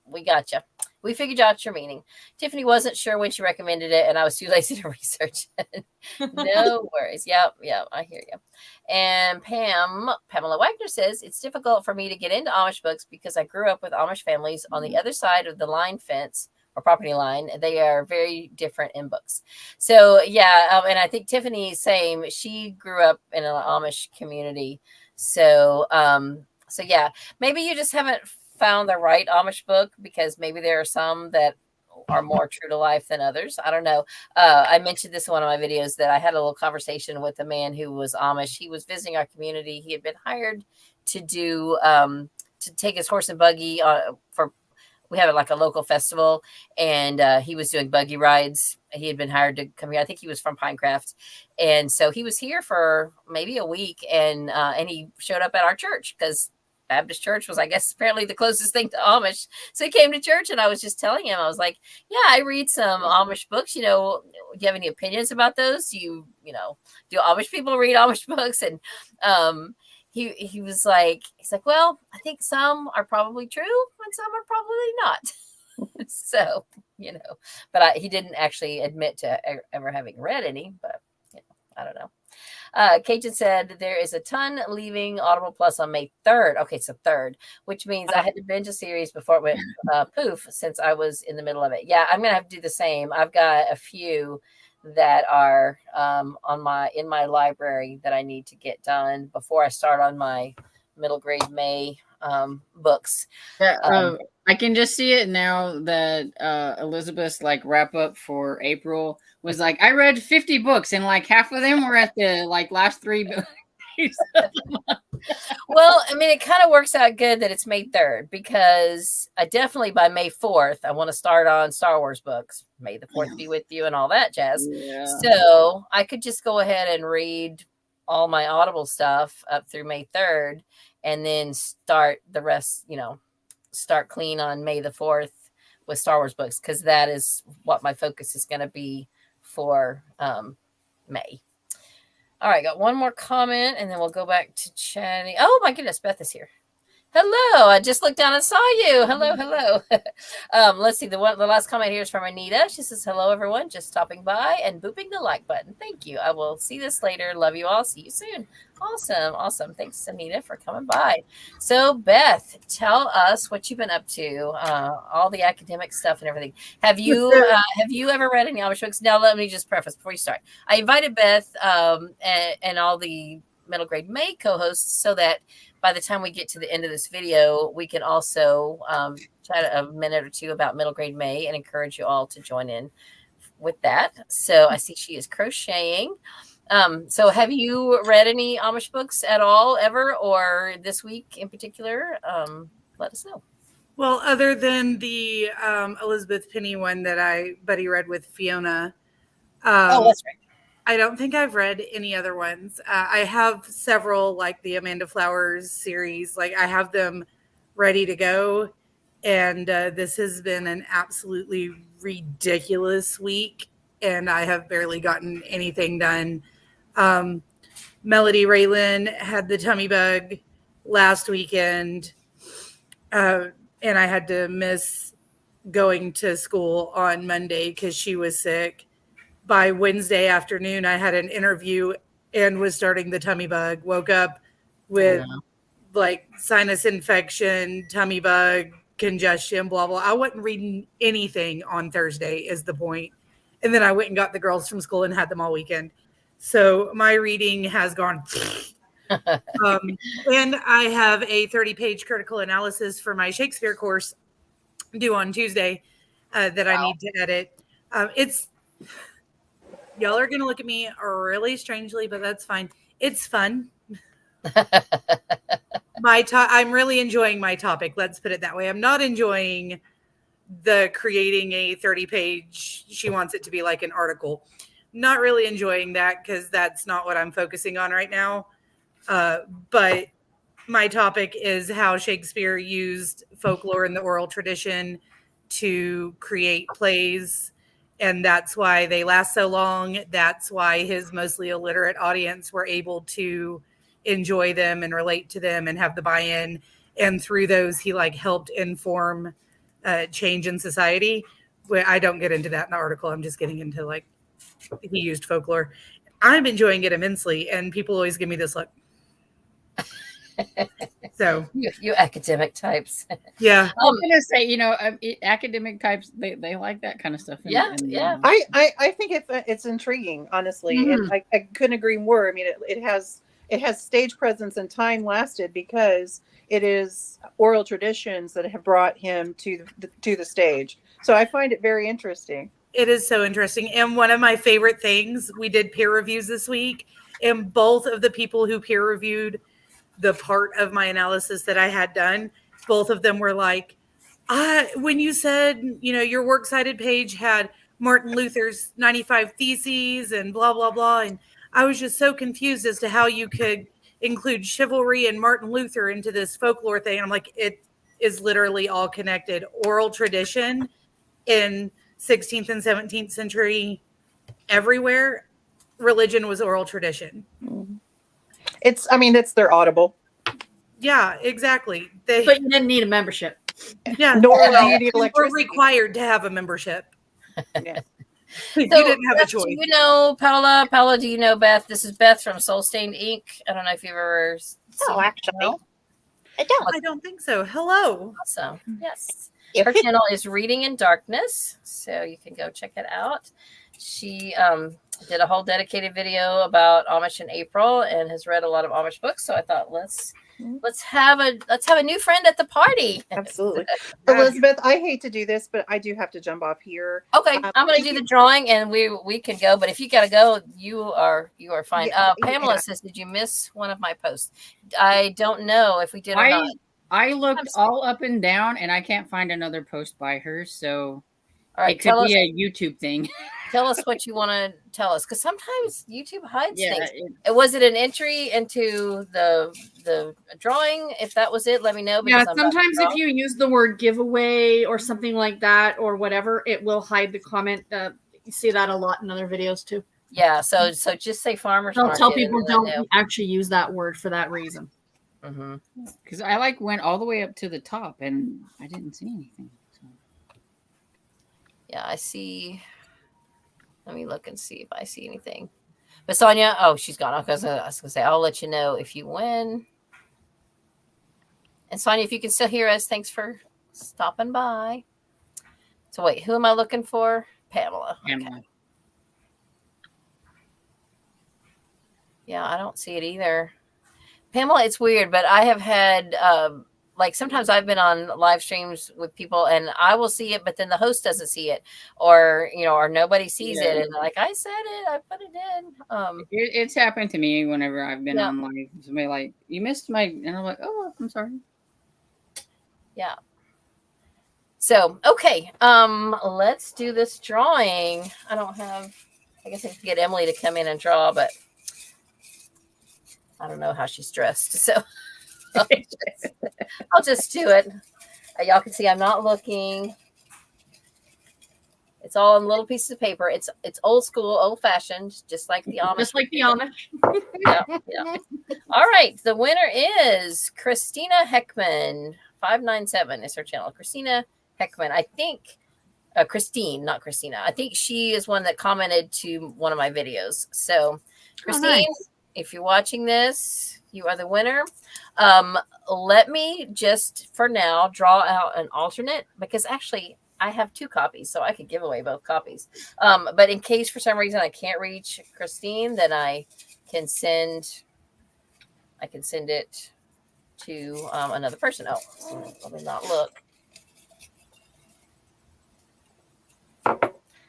We got you. We figured out your meaning. Tiffany wasn't sure when she recommended it, and I was too lazy to research it. No worries. Yep, I hear you. And Pamela Wagner says, it's difficult for me to get into Amish books because I grew up with Amish families on the other side of the line fence or property line. They are very different in books. So, yeah, and I think Tiffany's same. She grew up in an Amish community. So yeah, maybe you just haven't found the right Amish book, because maybe there are some that are more true to life than others. I don't know. I mentioned this in one of my videos that I had a little conversation with a man who was Amish. He was visiting our community. He had been hired to do to take his horse and buggy we have like a local festival, and he was doing buggy rides. He had been hired to come here. I think he was from Pinecraft. And so he was here for maybe a week, and he showed up at our church because Baptist church was, I guess, apparently the closest thing to Amish. So he came to church, and I was just telling him, I was like, yeah, I read some Amish books. Do you have any opinions about those? Do Amish people read Amish books? And he was like, well, I think some are probably true and some are probably not. So, but he didn't actually admit to ever having read any, but I don't know. Cajun said there is a ton leaving Audible Plus on May 3rd. Okay, so 3rd, which means I had to binge a series before it went poof, since I was in the middle of it. Yeah, I'm gonna have to do the same. I've got a few that are in my library that I need to get done before I start on my middle grade May books. I can just see it now that Elizabeth's wrap up for April was like, I read 50 books and half of them were at the last 3 days. Well, I mean, it kind of works out good that it's May 3rd, because I definitely by May 4th, I want to start on Star Wars books. May the 4th be with you and all that jazz. Yeah. So I could just go ahead and read all my Audible stuff up through May 3rd, and then start the rest, start clean on May the 4th with Star Wars books, because that is what my focus is going to be for May. All right, got one more comment, and then we'll go back to chatting. Oh my goodness, Beth is here. Hello, I just looked down and saw you. Hello. Let's see, the last comment here is from Anita. She says, hello everyone, just stopping by and booping the like button. Thank you. I will see this later. Love you all. See you soon. Awesome. Thanks, Anita, for coming by. So Beth, tell us what you've been up to, all the academic stuff and everything. Have you ever read any Amish books? Now let me just preface before you start. I invited Beth and all the middle grade May co-hosts so that by the time we get to the end of this video, we can also chat a minute or two about Middle Grade May and encourage you all to join in with that. So I see she is crocheting. So have you read any Amish books at all ever, or this week in particular? Let us know. Well, other than the Elizabeth Penny one that I buddy read with Fiona. Oh, that's right. I don't think I've read any other ones. I have several, like the Amanda Flowers series. Like I have them ready to go. And this has been an absolutely ridiculous week. And I have barely gotten anything done. Melody Raylan had the tummy bug last weekend. And I had to miss going to school on Monday because she was sick. By Wednesday afternoon, I had an interview and was starting the tummy bug. Woke up with like sinus infection, tummy bug, congestion, blah, blah. I wasn't reading anything on Thursday is the point. And then I went and got the girls from school and had them all weekend. So my reading has gone. And I have a 30-page critical analysis for my Shakespeare course due on Tuesday that I need to edit. Y'all are going to look at me really strangely, but that's fine. It's fun. I'm really enjoying my topic. Let's put it that way. I'm not enjoying the creating a 30-page. She wants it to be like an article. Not really enjoying that because that's not what I'm focusing on right now. But my topic is how Shakespeare used folklore in the oral tradition to create plays. And that's why they last so long. That's why his mostly illiterate audience were able to enjoy them and relate to them and have the buy-in. And through those, he like helped inform change in society. Where I don't get into that in the article. I'm just getting into like he used folklore. I'm enjoying it immensely. And people always give me this look. So you academic types. Yeah. I'm gonna say, academic types, they like that kind of stuff. Yeah. I think it's intriguing, honestly. And I couldn't agree more. I mean, it has stage presence and time lasted because it is oral traditions that have brought him to the stage. So I find it very interesting. It is so interesting. And one of my favorite things, we did peer reviews this week, and both of the people who peer reviewed the part of my analysis that I had done, both of them were like, when you said, your works cited page had Martin Luther's 95 Theses and blah, blah, blah. And I was just so confused as to how you could include chivalry and Martin Luther into this folklore thing. I'm like, it is literally all connected. Oral tradition in 16th and 17th century, everywhere, religion was oral tradition. Mm-hmm. It's their Audible. Yeah, exactly. But you didn't need a membership. Yeah, nor do you need electricity. We're required to have a membership. Yeah. You didn't have a choice. Do you know Paula? Paula, do you know Beth? This is Beth from Soul Stained Ink. I don't know if you've ever seen actually. her. I don't think so. Hello. Awesome. Yes. Her channel is Reading in Darkness, so you can go check it out. She did a whole dedicated video about Amish in April and has read a lot of Amish books. So I thought let's have a new friend at the party. Absolutely. Elizabeth, I hate to do this, but I do have to jump off here. Okay, I'm going to do the drawing and we can go. But if you got to go, you are fine. Yeah, Pamela says, "Did you miss one of my posts?" I don't know if we did or not. I looked all up and down and I can't find another post by her. So all right, it could be a YouTube thing. Tell us what you want to tell us, because sometimes YouTube hides things. Was it an entry into the drawing? If that was it, let me know. Yeah, sometimes if you use the word giveaway or something like that or whatever, it will hide the comment. You see that a lot in other videos too. Yeah, so just say farmers market. I'll tell people don't actually use that word for that reason. Because I went all the way up to the top and I didn't see anything. So. Yeah, I see. Let me look and see if I see anything. But Sonia, she's gone. I was going to say, I'll let you know if you win. And Sonia, if you can still hear us, thanks for stopping by. So wait, who am I looking for? Pamela. Okay. Yeah, I don't see it either. Pamela, it's weird, but I have had like sometimes I've been on live streams with people and I will see it, but then the host doesn't see it, or or nobody sees it, and like I said it, I put it in. It's happened to me whenever I've been on live. Somebody like, you missed my, and I'm like, oh, I'm sorry. Yeah. So okay, let's do this drawing. I guess I could get Emily to come in and draw, but I don't know how she's dressed, so I'll just do it. Y'all can see I'm not looking. It's all on little pieces of paper. It's old school, old fashioned, just like the Amish. Just like the Amish. Yeah. All right. The winner is Christina Heckman. 597 is her channel. Christina Heckman. I think Christine, not Christina. I think she is one that commented to one of my videos. So Christine, nice. If you're watching this, you are the winner. Let me just for now draw out an alternate, because actually I have 2 copies, so I could give away both copies. But in case for some reason I can't reach Christine, then I can send it to another person. Oh, let me not look.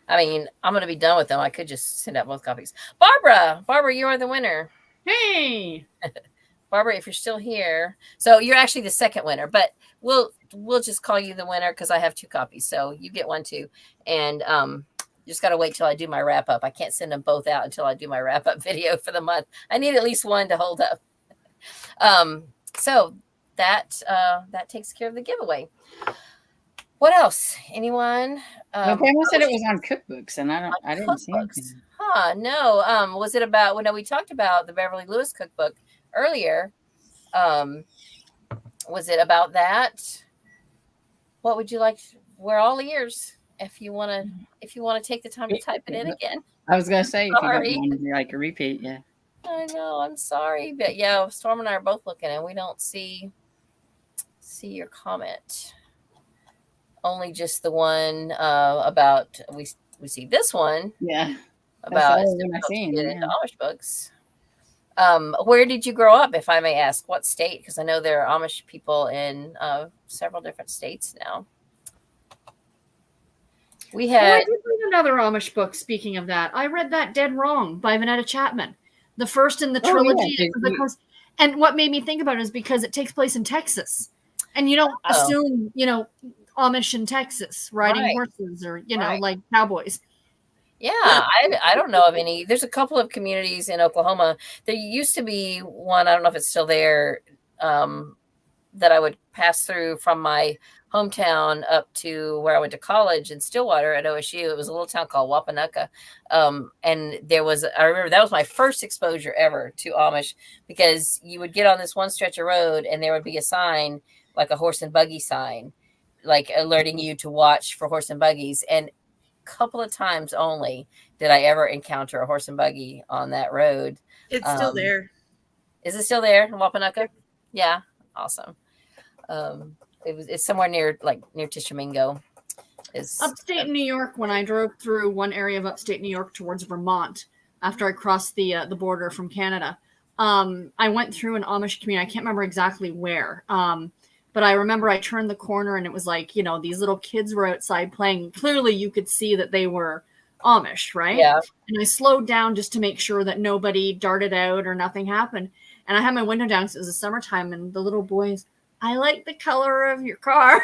I mean, I'm going to be done with them. I could just send out both copies. Barbara, you are the winner. Hey, Barbara, if you're still here. So you're actually the second winner, but we'll just call you the winner because I have 2 copies. So you get one too. And just got to wait till I do my wrap up. I can't send them both out until I do my wrap up video for the month. I need at least one to hold up. So that takes care of the giveaway. What else? Anyone? Pamela said it was on cookbooks, and I didn't see anything. Huh? No. Was it about when we talked about the Beverly Lewis cookbook earlier? Was it about that? What would you like? We're all ears. If you want to take the time to type it in again. I was gonna say, if you don't want to like a repeat, yeah. I know. I'm sorry, but yeah, Storm and I are both looking, and we don't see your comment. Only just the one about we see this one. Yeah. About Amish books. Where did you grow up, if I may ask? What state? Because I know there are Amish people in several different states now. We had I did read another Amish book. Speaking of that, I read that Dead Wrong by Vanetta Chapman, the first in the trilogy. And what made me think about it is because it takes place in Texas, and you don't assume Amish in Texas riding horses or like cowboys. Yeah, I don't know of any. There's a couple of communities in Oklahoma. There used to be one, I don't know if it's still there, that I would pass through from my hometown up to where I went to college in Stillwater at OSU. It was a little town called Wapanucka. And I remember that was my first exposure ever to Amish, because you would get on this one stretch of road and there would be a sign, like a horse and buggy sign, like alerting you to watch for horse and buggies. And couple of times only did I ever encounter a horse and buggy on that road. It's still there. Is it still there in Wapanucka? Yeah, awesome. It's somewhere near Tishomingo. Upstate New York. When I drove through one area of upstate New York towards Vermont after I crossed the border from Canada, I went through an Amish community. I can't remember exactly where. But I remember I turned the corner and it was like, these little kids were outside playing. Clearly you could see that they were Amish, right? Yeah. And I slowed down just to make sure that nobody darted out or nothing happened. And I had my window down because it was the summertime, and the little boys, I like the color of your car.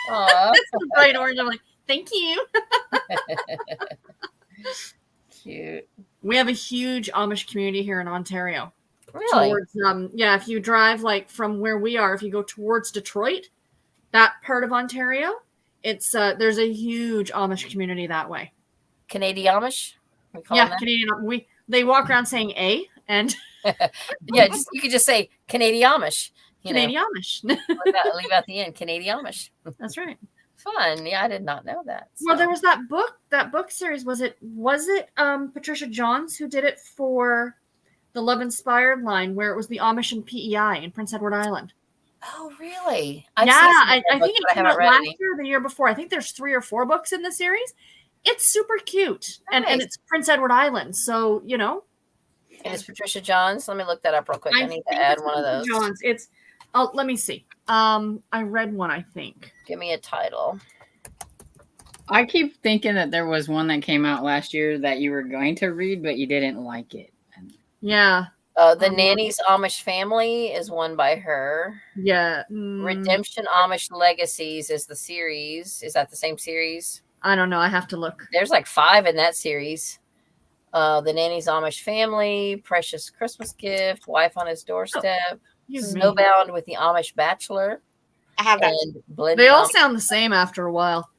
It's the bright orange. I'm like, thank you. Cute. We have a huge Amish community here in Ontario. Really? Towards, if you drive from where we are, if you go towards Detroit, that part of Ontario, it's there's a huge Amish community that way. Canadian Amish? Canadian. They walk around saying "a" and yeah, you could just say Canadian Amish. Canadian Amish. leave out the end. Canadian Amish. That's right. Fun. Yeah, I did not know that. So. Well, there was that book series. Was it Patricia Johns who did it for the Love Inspired line, where it was the Amish and PEI in Prince Edward Island? Oh, really? I think it came out last year or the year before. I think there's 3 or 4 books in the series. It's super cute. Nice. And it's Prince Edward Island. So, It's Patricia Johns. Let me look that up real quick. I need to add one of those. Johns. It's. Oh, let me see. I read one. I think. Give me a title. I keep thinking that there was one that came out last year that you were going to read, but you didn't like it. Yeah. The Nanny's Amish Family is one by her. Yeah. Redemption Amish Legacies is the series. Is that the same series? I don't know. I have to look. There's like 5 in that series. The Nanny's Amish Family, Precious Christmas Gift, Wife on His Doorstep, Snowbound with the Amish Bachelor. I have that. They all sound the same after a while.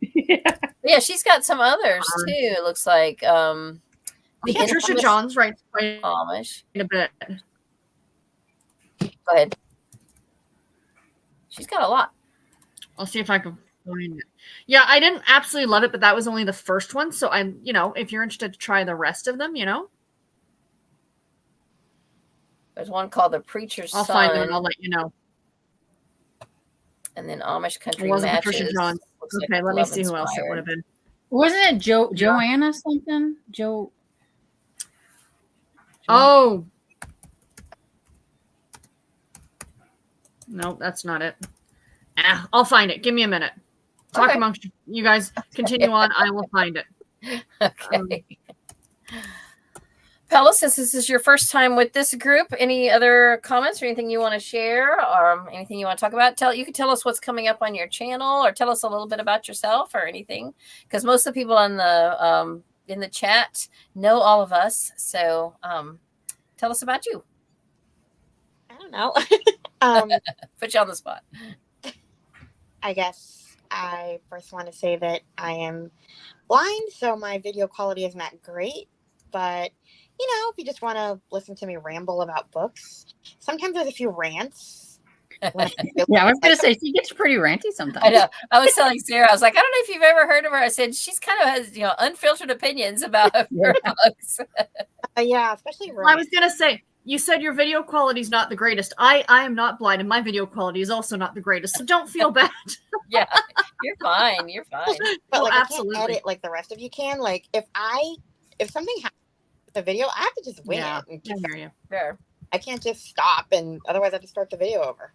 Yeah, she's got some others too. It looks like Patricia Johns writes Amish in a bit. Go ahead. She's got a lot. I'll see if I can find it. Yeah, I didn't absolutely love it, but that was only the first one. So I'm, if you're interested to try the rest of them, There's one called The Preacher's I'll Son. find it and I'll let you know. And then Amish Country It wasn't Matches. Patricia Johns. Okay, let me see who else it would have been. Wasn't it Joanna something? Joe. Oh. No, that's not it. I'll find it. Give me a minute. Talk amongst you guys. Continue on. I will find it. Okay. Paula, since this is your first time with this group, any other comments or anything you want to share or anything you want to talk about? You can tell us what's coming up on your channel or tell us a little bit about yourself or anything. Because most of the people on the in the chat know all of us. So tell us about you. I don't know. Put you on the spot. I guess I first want to say that I am blind, so my video quality isn't that great. But, if you just want to listen to me ramble about books, sometimes there's a few rants. Yeah, I was going to say, she gets pretty ranty sometimes. I know. I was telling Sarah, I was like, I don't know if you've ever heard of her. I said, she's kind of has, unfiltered opinions about her books. Yeah, especially I was going to say, you said your video quality is not the greatest. I am not blind, and my video quality is also not the greatest. So don't feel bad. Yeah, you're fine. You're fine. But absolutely. I can't edit like the rest of you can. Like if something happens with the video, I have to just wing it. I hear you. Sure. I can't just stop, and otherwise I have to start the video over.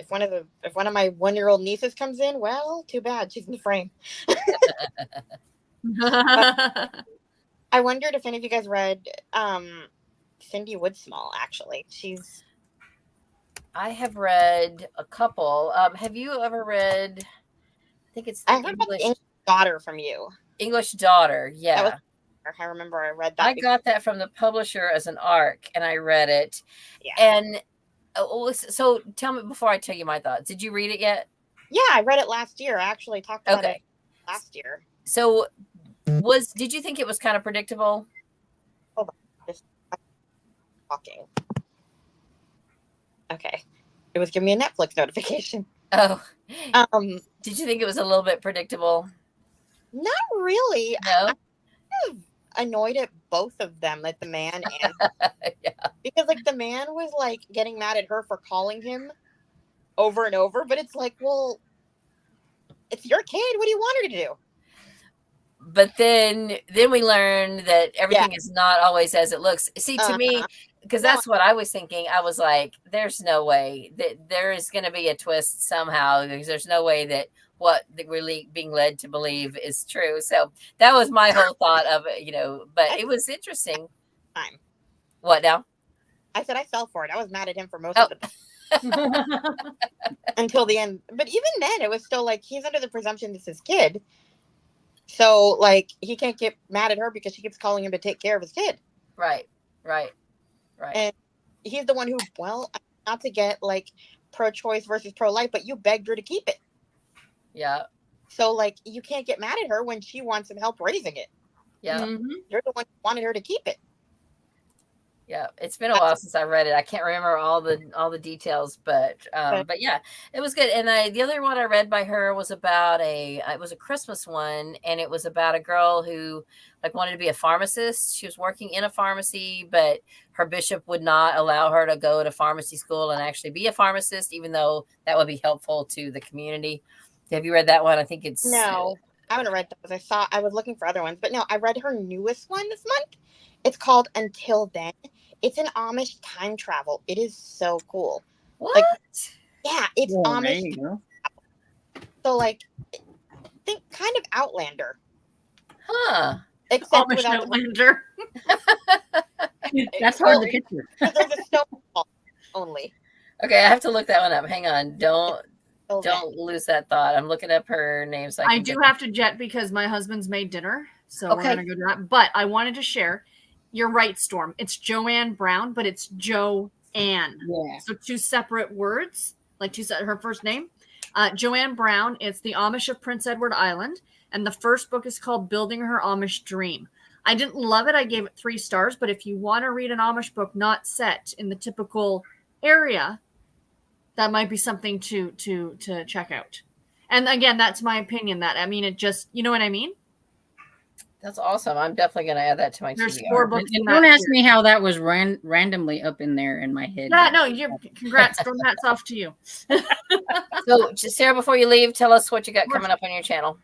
If one of my 1-year-old nieces comes in, well, too bad. She's in the frame. I wondered if any of you guys read Cindy Woodsmall, actually. I have read a couple. Have you ever read, I think it's I heard about the English Daughter from you. English Daughter, yeah. I remember I read that. I got that from the publisher as an ARC, and I read it. Yeah. And so tell me, before I tell you my thoughts, did you read it yet? Yeah, I read it last year. I actually talked about it last year. So did you think it was kind of predictable? Hold on. Just talking. Okay. It was giving me a Netflix notification. Oh. Did you think it was a little bit predictable? Not really. No. I'm kind of annoyed at both of them, like the man and yeah. Because the man was getting mad at her for calling him over and over, but it's like, well, it's your kid. What do you want her to do? But then we learn that everything is not always as it looks. See, to me, because that's what I was thinking. I was like, there's no way that there is going to be a twist somehow, because there's no way that what we're being led to believe is true. So that was my whole thought of it, but it was interesting. Time. What now? I said I fell for it. I was mad at him for most of it. Until the end. But even then, it was still he's under the presumption this is his kid. So, he can't get mad at her because she keeps calling him to take care of his kid. Right. And he's the one who, not to get, pro-choice versus pro-life, but you begged her to keep it. Yeah. So, you can't get mad at her when she wants some help raising it. Yeah. Mm-hmm. You're the one who wanted her to keep it. Yeah, it's been a while since I read it. I can't remember all the details, but yeah, it was good. And the other one I read by her was about it was a Christmas one, and it was about a girl who wanted to be a pharmacist. She was working in a pharmacy, but her bishop would not allow her to go to pharmacy school and actually be a pharmacist, even though that would be helpful to the community. Have you read that one? I think it's no. I haven't read those. I was looking for other ones, but no, I read her newest one this month. It's called Until Then. It's an Amish time travel. It is so cool. What? Like, yeah, it's Well, there Amish. you go. So, like, think kind of Outlander. Huh. Except Amish without Outlander. That's hard to picture. the there's a snowball only. Okay, I have to look that one up. Hang on. Until Then. Don't lose that thought. I'm looking up her name. So I do have to jet because my husband's made dinner. So we're going to go do that. But I wanted to share. You're right, Storm. It's Joanne Brown, but it's Joanne. Yeah. So 2 separate words, like her first name. Joanne Brown. It's the Amish of Prince Edward Island. And the first book is called Building Her Amish Dream. I didn't love it. I gave it 3 stars. But if you want to read an Amish book not set in the typical area, that might be something to check out. And again, that's my opinion. It just, you know what I mean? That's awesome. I'm definitely going to add that to my There's TBR. 4 books. And don't ask me how that was randomly up in there in my head. Yeah, no, congrats. Storm, hats off to you. So, Sarah, before you leave, tell us what you got coming up on your channel.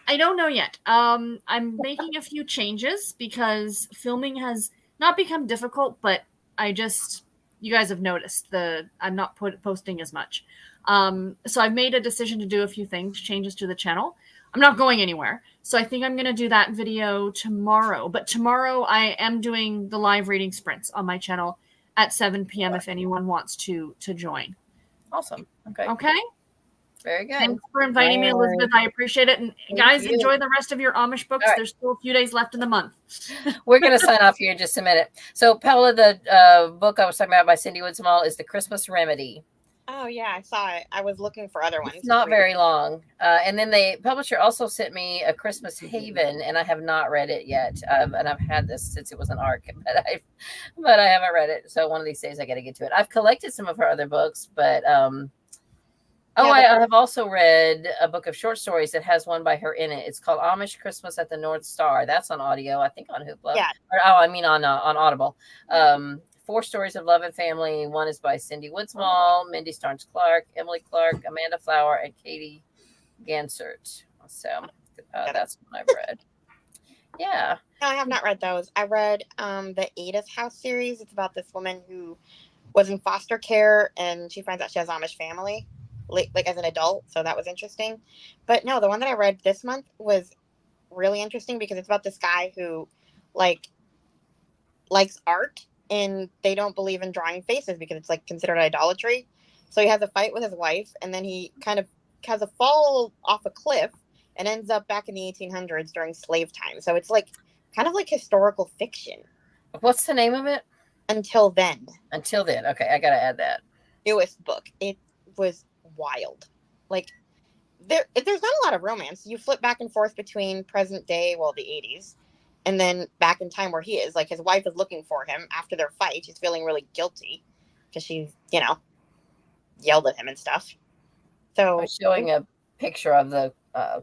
I don't know yet. I'm making a few changes because filming has not become difficult, but you guys have noticed I'm not posting as much. So I've made a decision to do a few changes to the channel. I'm not going anywhere. So I think I'm going to do that video tomorrow. But tomorrow I am doing the live reading sprints on my channel at 7 p.m. if anyone wants to join. Awesome. Okay. Okay. Very good. Thanks for inviting me, Elizabeth. I appreciate it. And guys, enjoy the rest of your Amish books. There's still a few days left in the month. We're going to sign off here in just a minute. So, Paula, the book I was talking about by Cindy Woodsmall is The Christmas Remedy. Oh, yeah, I saw it. I was looking for other ones. It's not very long. And then the publisher also sent me A Christmas Haven, and I have not read it yet. And I've had this since it was an ARC, but I haven't read it. So one of these days I got to get to it. I've collected some of her other books, but I have also read a book of short stories that has one by her in it. It's called Amish Christmas at the North Star. That's on audio, I think on Hoopla. Yeah. On Audible. 4 stories of love and family. One is by Cindy Woodsmall, Mindy Starnes Clark, Emily Clark, Amanda Flower, and Katie Gansert. So that's what I've read. Yeah. No, I have not read those. I read the Ada's House series. It's about this woman who was in foster care and she finds out she has Amish family, like as an adult. So that was interesting. But no, the one that I read this month was really interesting because it's about this guy who likes art. And they don't believe in drawing faces because it's considered idolatry. So he has a fight with his wife, and then he kind of has a fall off a cliff and ends up back in the 1800s during slave time. So it's kind of like historical fiction. What's the name of it? Until Then. Until Then. Okay, I got to add that. Newest book. It was wild. There's not a lot of romance. You flip back and forth between present day, the 80s. And then back in time where he is, his wife is looking for him after their fight. She's feeling really guilty because she, yelled at him and stuff. So I'm showing a picture of the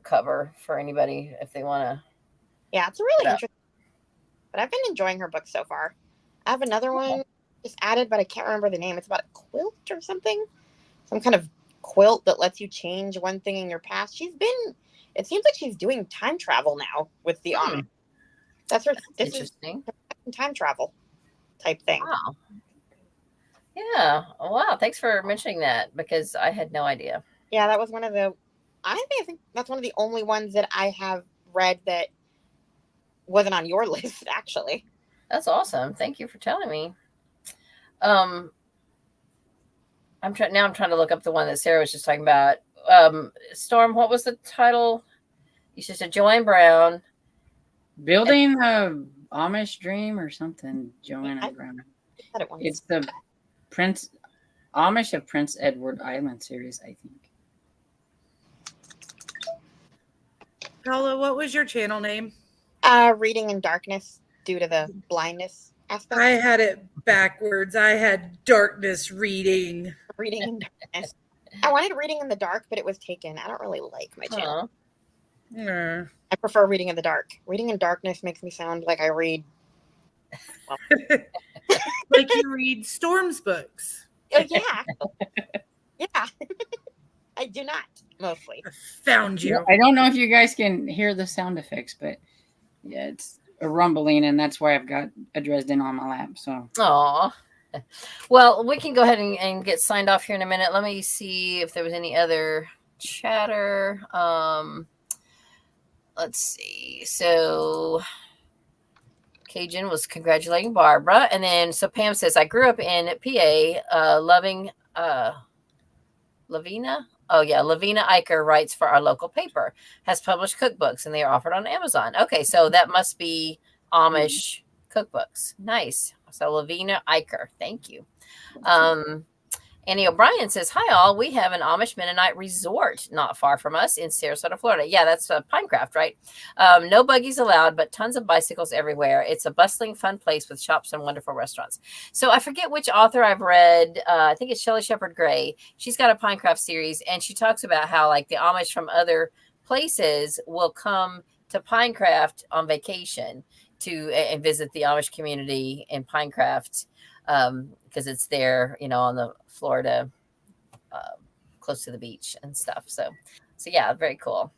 cover for anybody if they want to. Yeah, it's really interesting. But I've been enjoying her book so far. I have another one just added, but I can't remember the name. It's about a quilt or something. Some kind of quilt that lets you change one thing in your past. It seems like she's doing time travel now with the Amish. That's interesting. Is time travel type thing. Wow. Yeah. Wow. Thanks for mentioning that because I had no idea. Yeah, that was one of the. I think that's one of the only ones that I have read that wasn't on your list. Actually, that's awesome. Thank you for telling me. I'm trying to look up the one that Sarah was just talking about. Storm, what was the title? You said Joanne Brown. Building a Amish Dream or something. Joanna Brown. It's the Amish of Prince Edward Island series, I think. Paula, what was your channel name? Reading in Darkness due to the blindness aspect. I had it backwards. I had darkness reading. Reading in Darkness. I wanted Reading in the Dark, but it was taken. I don't really like my channel. I prefer Reading in the Dark. Reading in Darkness makes me sound like I read. Well. Like you read Storm's books. Oh, yeah. Yeah. I do not, mostly. I found you. I don't know if you guys can hear the sound effects, but yeah, rumbling, and that's why I've got a Dresden on my lap. So, Aw. Well, we can go ahead and get signed off here in a minute. Let me see if there was any other chatter. Let's see. So Cajun was congratulating Barbara. And then so Pam says, I grew up in PA, loving Lavina. Oh yeah, Lavina Eicher writes for our local paper, has published cookbooks, and they are offered on Amazon. Okay, so that must be Amish cookbooks. Nice. So Lavina Eicher, thank you. Annie O'Brien says, hi all, we have an Amish Mennonite resort not far from us in Sarasota, Florida. Yeah, that's Pinecraft, right? No buggies allowed, but tons of bicycles everywhere. It's a bustling, fun place with shops and wonderful restaurants. So I forget which author I've read. I think it's Shelley Shepherd Gray. She's got a Pinecraft series, and she talks about how like the Amish from other places will come to Pinecraft on vacation and visit the Amish community in Pinecraft. Because it's there, on the Florida, close to the beach and stuff. So yeah, very cool.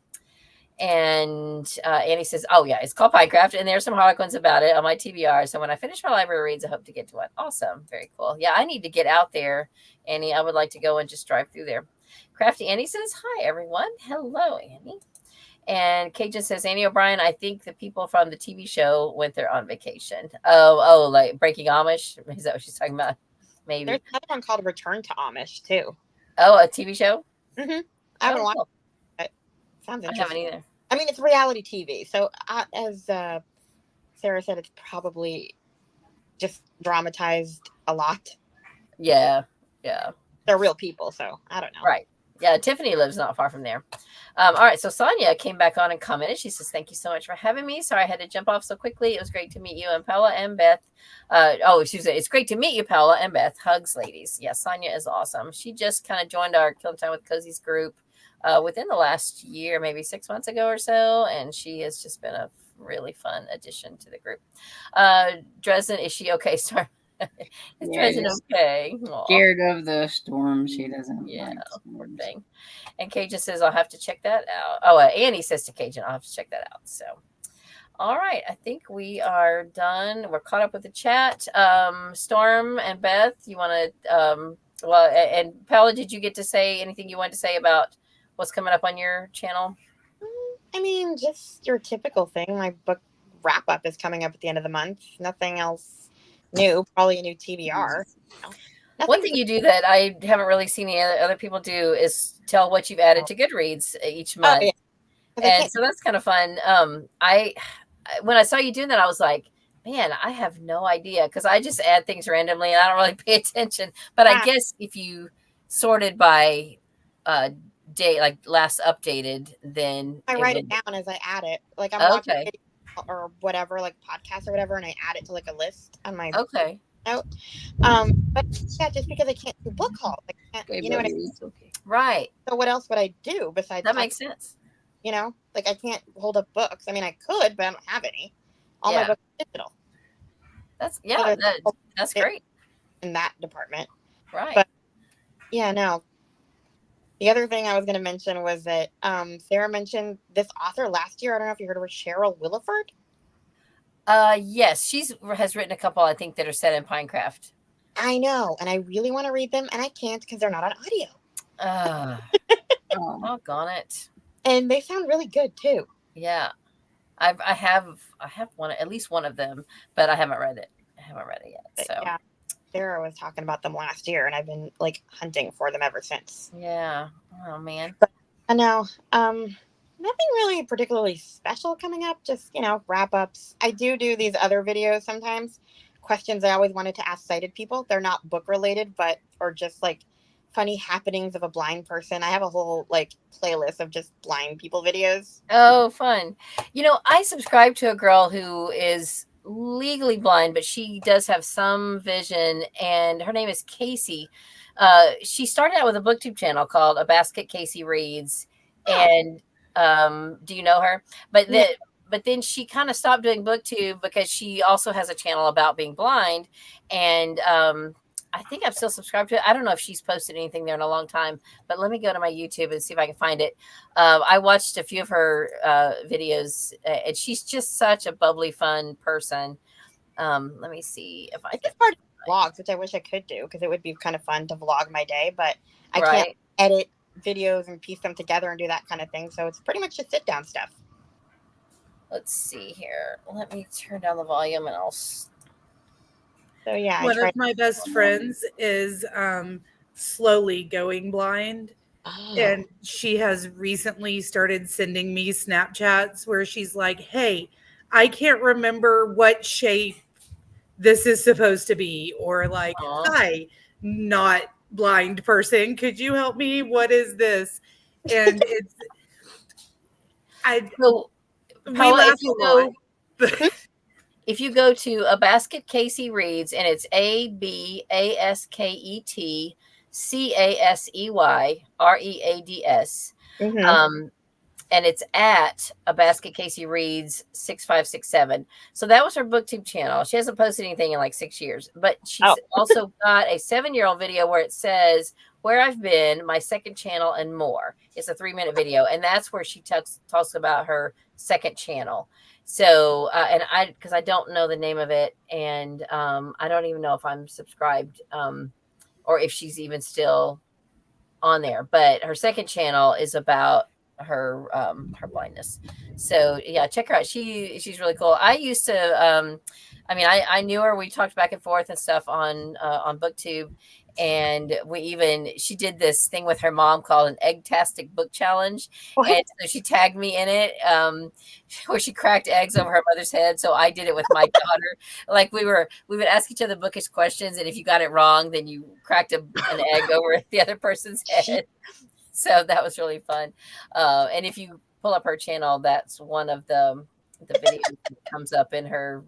And Annie says, oh yeah, it's called Pinecraft, and there's some Harlequins about it on my TBR. So when I finish my library reads, I hope to get to one. Awesome, very cool. Yeah, I need to get out there, Annie. I would like to go and just drive through there. Crafty Annie says, hi everyone. Hello, Annie. And Cajun says, Annie O'Brien, I think the people from the TV show went there on vacation. Oh, like Breaking Amish? Is that what she's talking about? Maybe. There's another one called Return to Amish, too. Oh, a TV show? Mm-hmm. I haven't watched it. Sounds interesting. I haven't either. I mean, it's reality TV. So as Sarah said, it's probably just dramatized a lot. Yeah. They're real people, so I don't know. Right. Yeah, Tiffany lives not far from there. All right, so Sonia came back on and commented. She says, thank you so much for having me. Sorry I had to jump off so quickly. It was great to meet you and Paula and Beth. She said, it's great to meet you, Paula and Beth. Hugs, ladies. Yeah, Sonia is awesome. She just kind of joined our Killing Time with Cozy's group within the last year, maybe 6 months ago or so, and she has just been a really fun addition to the group. Dresden, is she okay? Sorry. Is Dresden okay? Aww. Scared of the storm. She doesn't. Yeah, poor thing. And Cajun says, I'll have to check that out. Oh, Annie says to Cajun, I'll have to check that out. So, all right. I think we are done. We're caught up with the chat. Storm and Beth, you want to, and Paula, did you get to say anything you wanted to say about what's coming up on your channel? I mean, just your typical thing. My book wrap up is coming up at the end of the month. Nothing else new, probably a new TBR. One thing you do that I haven't really seen any other people do is tell what you've added to Goodreads each month. Oh, yeah. And so that's kind of fun. When I saw you doing that, I was like, man, I have no idea, because I just add things randomly and I don't really pay attention. But I guess if you sorted by date, like last updated, then I write it down as I add it. Like I'm watching video or whatever, like podcast or whatever, and I add it to like a list on my note. But yeah, just because I can't do book hauls, I can't, you know what I mean? Right. So what else would I do besides that? Makes sense. Like I can't hold up books. I mean, I could, but I don't have any. All my books are digital. That's great in that department. Right. But yeah, no. The other thing I was going to mention was that Sarah mentioned this author last year. I don't know if you heard of her, Cheryl Williford. Yes, she has written a couple, I think, that are set in Pinecraft. I know, and I really want to read them, and I can't because they're not on audio. Doggone it. And they sound really good too. Yeah, I have one, at least one of them, but I haven't read it. Yet. So yeah. Sarah was talking about them last year, and I've been like hunting for them ever since. Yeah. Oh man. But I know. Nothing really particularly special coming up. Just wrap ups. I do these other videos sometimes. Questions I always wanted to ask sighted people. They're not book related, or just like funny happenings of a blind person. I have a whole like playlist of just blind people videos. Oh, fun. I subscribe to a girl who is legally blind, but she does have some vision, and her name is Casey. She started out with a Booktube channel called A Basket Casey Reads. And do you know her? But then she kind of stopped doing Booktube because she also has a channel about being blind. And I think I'm still subscribed to it. I don't know if she's posted anything there in a long time, but let me go to my YouTube and see if I can find it. I watched a few of her videos, and she's just such a bubbly, fun person. Let me see if I can. Part of vlogs, which I wish I could do because it would be kind of fun to vlog my day, but I Right. can't edit videos and piece them together and do that kind of thing. So it's pretty much just sit down stuff. Let's see here. Let me turn down the volume and I'll. So yeah, One of my best friends is slowly going blind. Oh. And she has recently started sending me Snapchats where she's like, hey, I can't remember what shape this is supposed to be. Or like, hi, not blind person. Could you help me? What is this? And it's, we laugh a lot. If you go to A Basket Casey Reads, and it's ABASKETCASEYREADS, and it's at A Basket Casey Reads 6567. So that was her Booktube channel. She hasn't posted anything in like 6 years, but she's also got a 7-year-old video where it says where I've been, my second channel, and more. It's a 3-minute video, and that's where she talks about her second channel. So, because I don't know the name of it, and I don't even know if I'm subscribed or if she's even still on there. But her second channel is about her blindness. So yeah, check her out. She's really cool. I used to, I knew her. We talked back and forth and stuff on Booktube. And she did this thing with her mom called an Egg-tastic book challenge. What? And so she tagged me in it, where she cracked eggs over her mother's head. So I did it with my daughter. Like we would ask each other bookish questions. And if you got it wrong, then you cracked an egg over the other person's head. So that was really fun. And if you pull up her channel, that's one of the videos that comes up in her,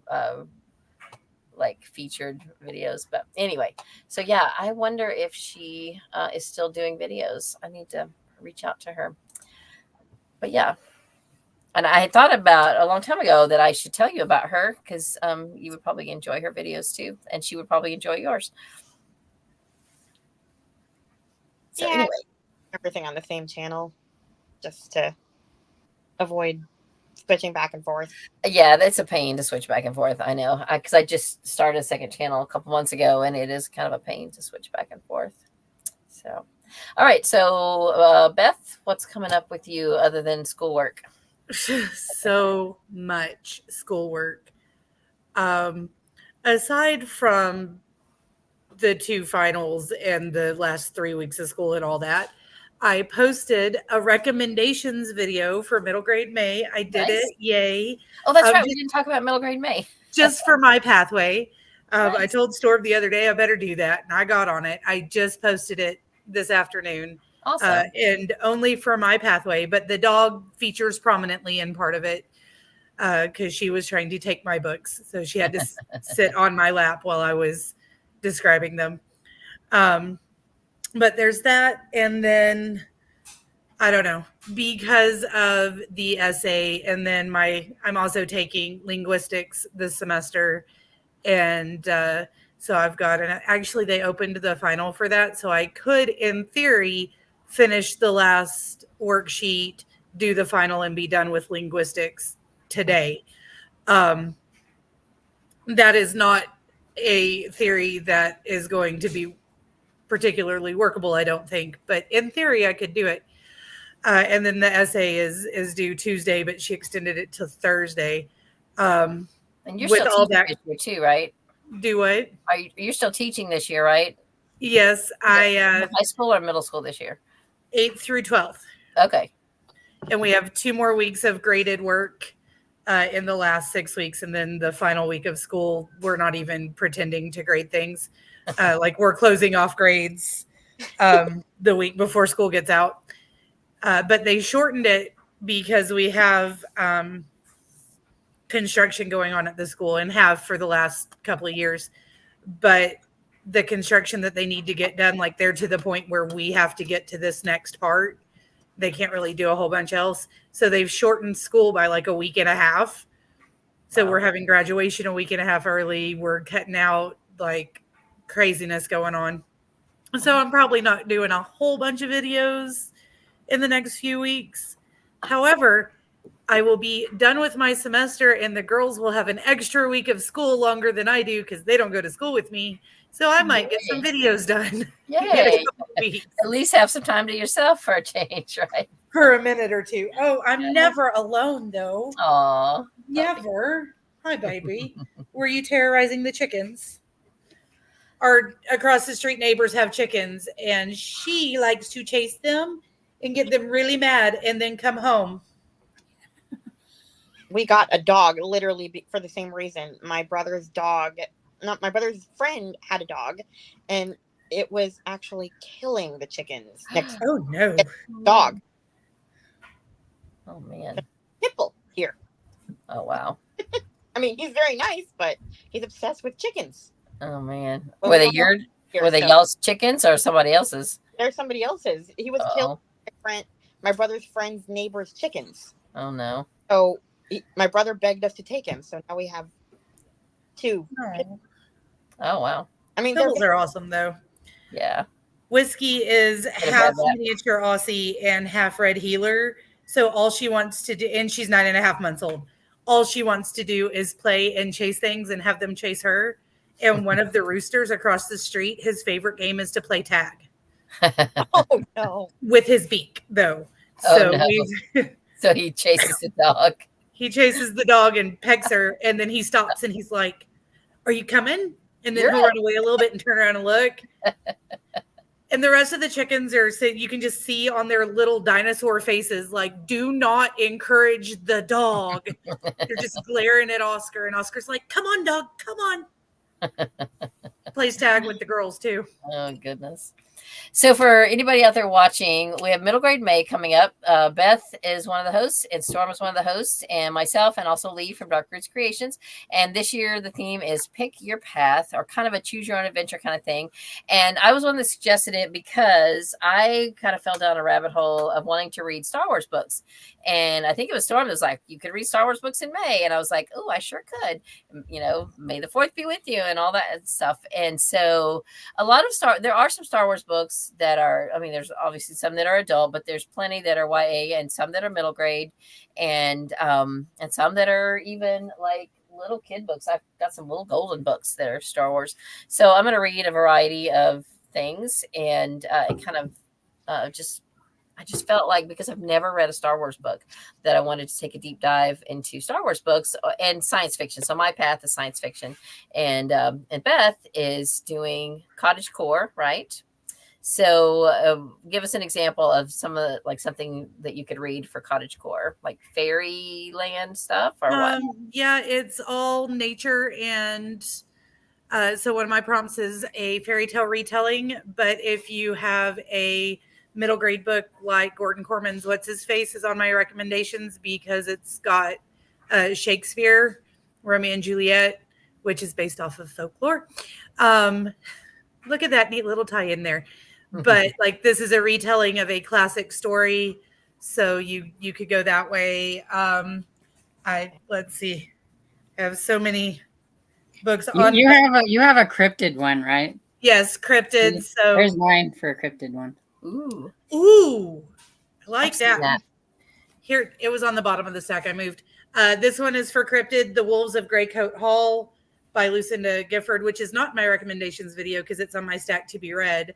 like featured videos. But anyway, so yeah, I wonder if she is still doing videos. I need to reach out to her. But yeah, and I had thought about a long time ago that I should tell you about her because you would probably enjoy her videos too, and she would probably enjoy yours. So anyway, everything on the same channel just to avoid switching back and forth. Yeah, that's a pain to switch back and forth. I know, because I just started a second channel a couple months ago, and it is kind of a pain to switch back and forth. So, all right. So, Beth, what's coming up with you other than schoolwork? So much schoolwork. Aside from the 2 finals and the last 3 weeks of school and all that, I posted a recommendations video for middle grade May. I did it. Yay. Oh, that's right. We didn't talk about middle grade May. Just for my pathway. I told Storb the other day I better do that, and I got on it. I just posted it this afternoon. Awesome. And only for my pathway, but the dog features prominently in part of it because she was trying to take my books. So she had to sit on my lap while I was describing them. But there's that. And then, I don't know, because of the essay, and then I'm also taking linguistics this semester. And so I've got, actually they opened the final for that. So I could, in theory, finish the last worksheet, do the final, and be done with linguistics today. That is not a theory that is going to be particularly workable, I don't think, but in theory I could do it. And then the essay is due Tuesday, but she extended it to Thursday. And you're still teaching this year too, right? Do what? You're still teaching this year, right? Yes, high school or middle school this year? 8th through 12th. Okay. And we have 2 more weeks of graded work in the last 6 weeks, and then the final week of school, we're not even pretending to grade things. Like we're closing off grades the week before school gets out. But they shortened it because we have construction going on at the school, and have for the last couple of years. But the construction that they need to get done, like they're to the point where we have to get to this next part. They can't really do a whole bunch else. So they've shortened school by like a week and a half. So we're having graduation a week and a half early. We're cutting out like craziness going on. So I'm probably not doing a whole bunch of videos in the next few weeks. However, I will be done with my semester and the girls will have an extra week of school longer than I do because they don't go to school with me. So I might get some videos done. Yay. At least have some time to yourself for a change, right? For a minute or two. Oh, I'm never alone though. Aw. Never. Hi, baby. Were you terrorizing the chickens? Our across the street neighbors have chickens and she likes to chase them and get them really mad and then come home. We got a dog literally for the same reason. My brother's friend had a dog, and it was actually killing the chickens. Oh no! Dog. Oh man. Nipple here. Oh wow. I mean, he's very nice, but he's obsessed with chickens. Oh man. Well, Were they y'all's chickens or somebody else's? They're somebody else's. He was killing my brother's friend's neighbor's chickens. Oh no. So my brother begged us to take him. So now we have 2. Oh wow. I mean, those are awesome though. Yeah. Whiskey is half miniature Aussie and half red healer. So all she wants to do, and she's 9.5 months old. All she wants to do is play and chase things and have them chase her. And one of the roosters across the street, his favorite game is to play tag. Oh no! With his beak, though. So so he chases the dog. He chases the dog and pecks her, and then he stops and he's like, "Are you coming?" And then he'll run away a little bit and turn around and look. And the rest of the chickens are saying, you can just see on their little dinosaur faces, like, do not encourage the dog. They're just glaring at Oscar, and Oscar's like, "Come on, dog, come on." Plays tag with the girls too. Oh goodness. So for anybody out there watching, we have Middle Grade May coming up. Beth is one of the hosts, and Storm is one of the hosts, and myself, and also Lee from Dark Roots Creations. And this year, the theme is Pick Your Path, or kind of a choose your own adventure kind of thing. And I was one that suggested it because I kind of fell down a rabbit hole of wanting to read Star Wars books. And I think it was Storm that was like, you could read Star Wars books in May. And I was like, oh, I sure could. You know, May the 4th be with you and all that stuff. And so there are some Star Wars books that are, I mean, there's obviously some that are adult, but there's plenty that are YA and some that are middle grade and some that are even like little kid books. I've got some little golden books that are Star Wars. So I'm going to read a variety of things and it kind of I just felt like, because I've never read a Star Wars book, that I wanted to take a deep dive into Star Wars books and science fiction. So my path is science fiction, and Beth is doing cottagecore, right? So give us an example of some of something that you could read for cottagecore, like fairyland stuff, or what? Yeah, it's all nature, and so one of my prompts is a fairy tale retelling. But if you have a middle grade book like Gordon Corman's What's His Face is on my recommendations, because it's got Shakespeare, Romeo and Juliet, which is based off of folklore. Look at that neat little tie in there. But like, this is a retelling of a classic story, so you could go that way. Let's see, I have so many books on. You have a cryptid one, right? Yes, cryptid. So there's mine for a cryptid one. Ooh, I like that. Here, it was on the bottom of the stack. I moved. This one is for cryptid, The Wolves of Greycoat Hall by Lucinda Gifford, which is not my recommendations video because it's on my stack to be read.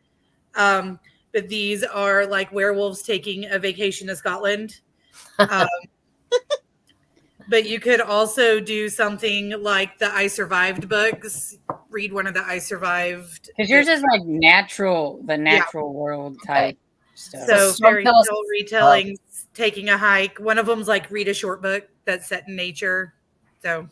But these are like werewolves taking a vacation to Scotland. But you could also do something like the I Survived books. Read one of the I Survived. Because yours is like the natural world type stuff. So fairy tale retelling, taking a hike. One of them's like read a short book that's set in nature. So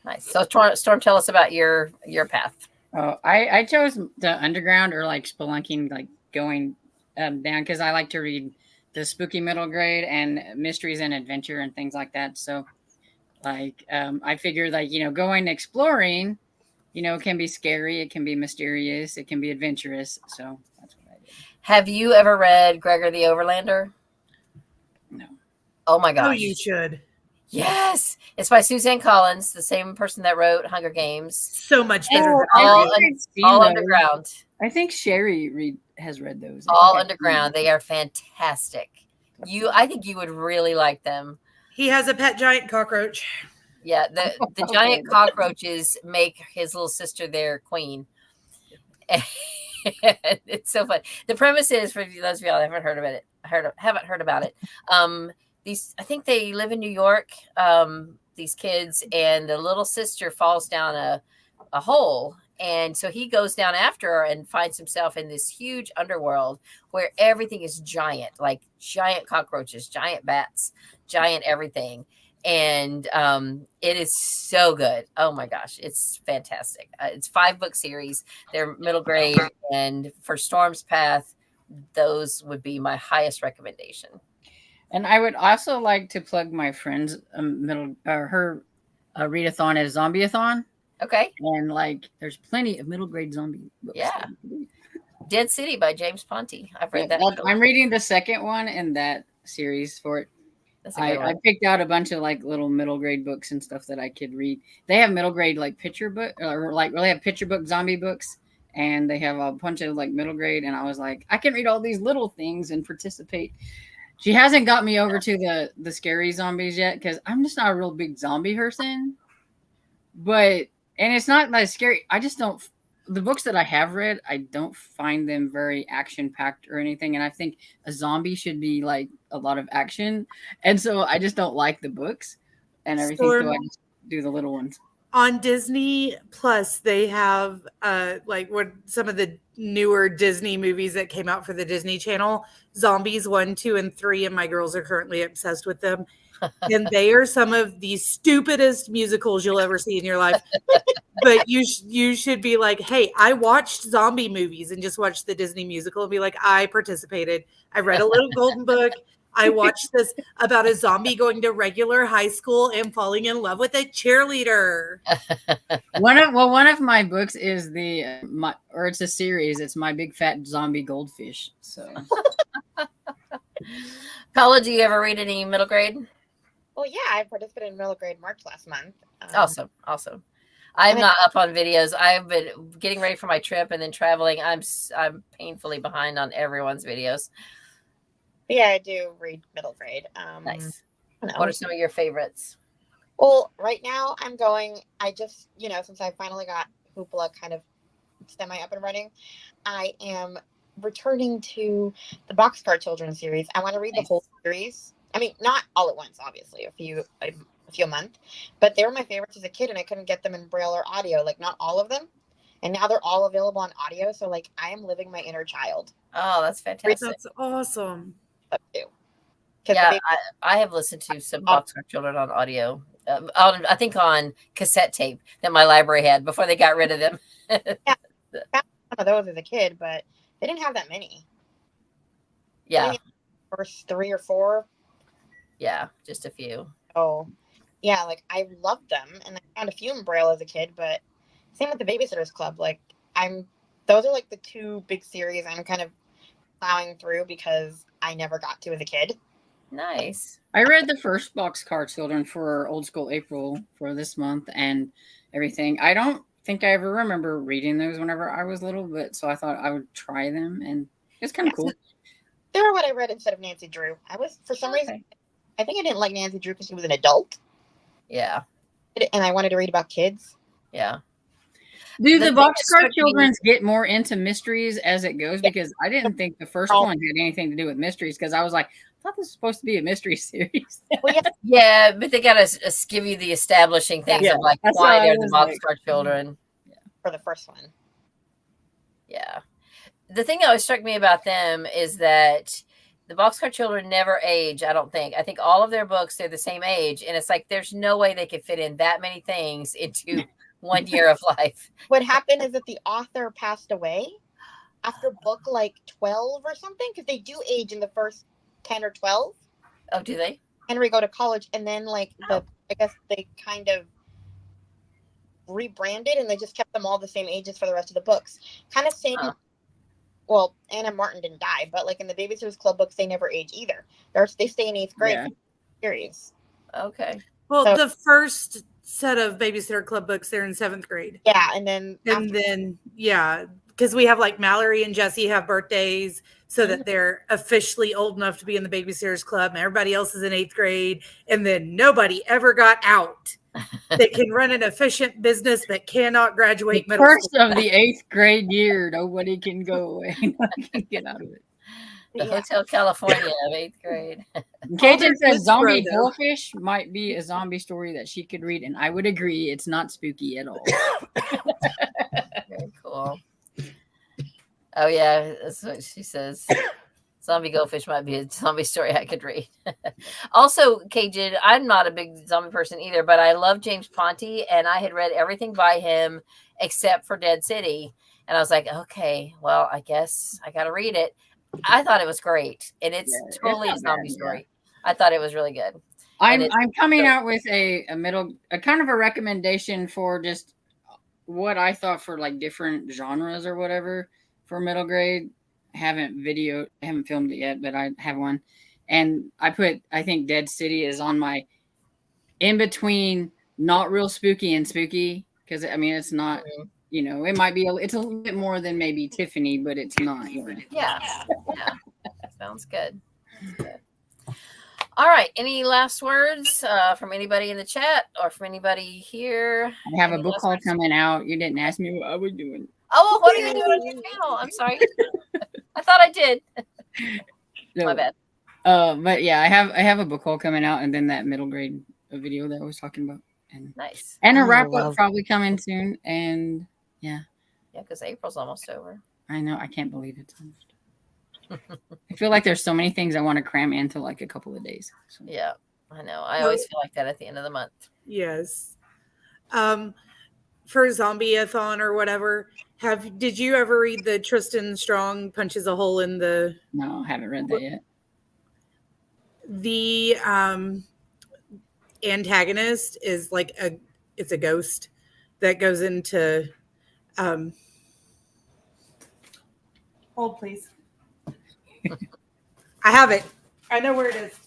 nice. So Storm, tell us about your path. Oh, I chose the underground, or like spelunking, like going down, because I like to read the spooky middle grade and mysteries and adventure and things like that. So like I figured, like, going exploring, can be scary, it can be mysterious, it can be adventurous. So that's what I did. Have you ever read Gregor the Overlander? No. Oh my gosh. Oh, you should. Yes, it's by Suzanne Collins, the same person that wrote Hunger Games. So much better. All underground. I think Sherry has read those. All underground. They are fantastic. I think you would really like them. He has a pet giant cockroach. Yeah, the giant cockroaches make his little sister their queen. It's so fun. The premise is, for those of y'all that haven't heard about it. I think they live in New York. These kids, and the little sister falls down a hole, and so he goes down after her and finds himself in this huge underworld where everything is giant, like giant cockroaches, giant bats, giant everything. And it is so good. Oh my gosh, it's fantastic. It's 5-book series. They're middle grade, and for Storm's Path, those would be my highest recommendation. And I would also like to plug my friend's her readathon as Zombieathon. Okay. And like, there's plenty of middle grade zombie books. Yeah. Dead City by James Ponti. I've read that. I'm reading the second one in that series for it. I picked out a bunch of like little middle grade books and stuff that I could read. They have middle grade like picture book, or like really have picture book zombie books, and they have a bunch of like middle grade. And I was like, I can read all these little things and participate. She hasn't got me over to the scary zombies yet, because I'm just not a real big zombie person. And it's not like scary. I just don't. The books that I have read, I don't find them very action-packed or anything. And I think a zombie should be like a lot of action. And so I just don't like the books and everything. So I just do the little ones. On Disney Plus, they have some of the newer Disney movies that came out for the Disney Channel. Zombies 1, 2, and 3, and my girls are currently obsessed with them. And they are some of the stupidest musicals you'll ever see in your life. But you should be like, hey, I watched zombie movies and just watched the Disney musical and be like, I participated. I read a little golden book. I watched this about a zombie going to regular high school and falling in love with a cheerleader. One of my books is it's a series. It's My Big Fat Zombie Goldfish. So, Paula, do you ever read any middle grade? Well, yeah, I participated in middle grade March last month. Awesome. I'm not up on videos. I've been getting ready for my trip and then traveling. I'm painfully behind on everyone's videos. Yeah, I do read middle grade. Nice. What are some of your favorites? Well, right now I just, since I finally got Hoopla kind of semi up and running, I am returning to the Boxcar Children series. I want to read the whole series. I mean, not all at once, obviously, a few a month, but they were my favorites as a kid, and I couldn't get them in Braille or audio, like not all of them. And now they're all available on audio. So like, I am living my inner child. Oh, that's fantastic. That's awesome. Yeah, I have listened to some Boxcar Children on audio. I think on cassette tape that my library had before they got rid of them. Yeah, I found some of those as a kid, but they didn't have that many. Yeah. First 3 or 4. Yeah, just a few. Oh, yeah, like I loved them, and I found a few in Braille as a kid, but same with the Babysitters Club. Like those are like the 2 big series I'm kind of plowing through because I never got to as a kid. Nice. I read the first Boxcar Children for Old School April for this month and everything. I don't think I ever remember reading those whenever I was little, but so I thought I would try them, and it's kind of cool. They were what I read instead of Nancy Drew. I was, for some reason, I think I didn't like Nancy Drew because she was an adult. Yeah. And I wanted to read about kids. Yeah. Do the Boxcar Children get more into mysteries as it goes? Because I didn't think the first one had anything to do with mysteries, because I was like, I thought this was supposed to be a mystery series. Well, yeah, but they got to give you the establishing things of like why they're the Boxcar Children. For the first one. Yeah. The thing that always struck me about them is that the Boxcar Children never age, I don't think. I think all of their books, they're the same age. And it's like, there's no way they could fit in that many things into 1 year of life. What happened is that the author passed away after book like 12 or something, because they do age in the first 10 or 12. Oh, do they? Henry go to college, and then like I guess they kind of rebranded, and they just kept them all the same ages for the rest of the books. Kind of same. Well, Anna Martin didn't die, but like in the Babysitters Club books, they never age either. They stay in 8th grade series. Okay. Well, So- the first set of Babysitter Club books, they're in 7th grade. Yeah, and then because we have like Mallory and Jesse have birthdays, so that they're officially old enough to be in the Babysitters Club, and everybody else is in 8th grade, and then nobody ever got out. They can run an efficient business but cannot graduate The middle first school. of the 8th grade year, nobody can go away. Nobody can get out of it. The Hotel California of 8th grade. Cajun says kids zombie grow, though. goldfish might be a zombie story that she could read, and I would agree. It's not spooky at all. Very cool. Oh yeah, that's what she says. Zombie goldfish might be a zombie story I could read. Also, Cajun, I'm not a big zombie person either, but I love James Ponti, and I had read everything by him except for Dead City. And I was like, okay, well, I guess I got to read it. I thought it was great, and it's totally a zombie story. I thought it was really good. I'm coming out with a kind of a recommendation for just what I thought for like different genres or whatever for middle grade. Haven't filmed it yet, but I have one. And I think Dead City is on my in between not real spooky and spooky, because I mean it's not, it might be it's a little bit more than maybe Tiffany, but it's not. Yeah. Sounds good. All right. Any last words from anybody in the chat or from anybody here? I have a book haul coming out. You didn't ask me what I was doing. Oh, what are you doing on your channel? I'm sorry. I thought I did. So, my bad. But yeah, I have a book haul coming out, and then that middle grade video that I was talking about, and nice, and a wrap up probably coming soon, and yeah, because April's almost over. I know, I can't believe it's almost. I feel like there's so many things I want to cram into like a couple of days. So. Yeah, I know. I always feel like that at the end of the month. Yes. For Zombie-a-thon or whatever, did you ever read the Tristan Strong Punches a Hole in the... No, I haven't read that yet. The antagonist is like it's a ghost that goes into... hold, please. I have it. I know where it is.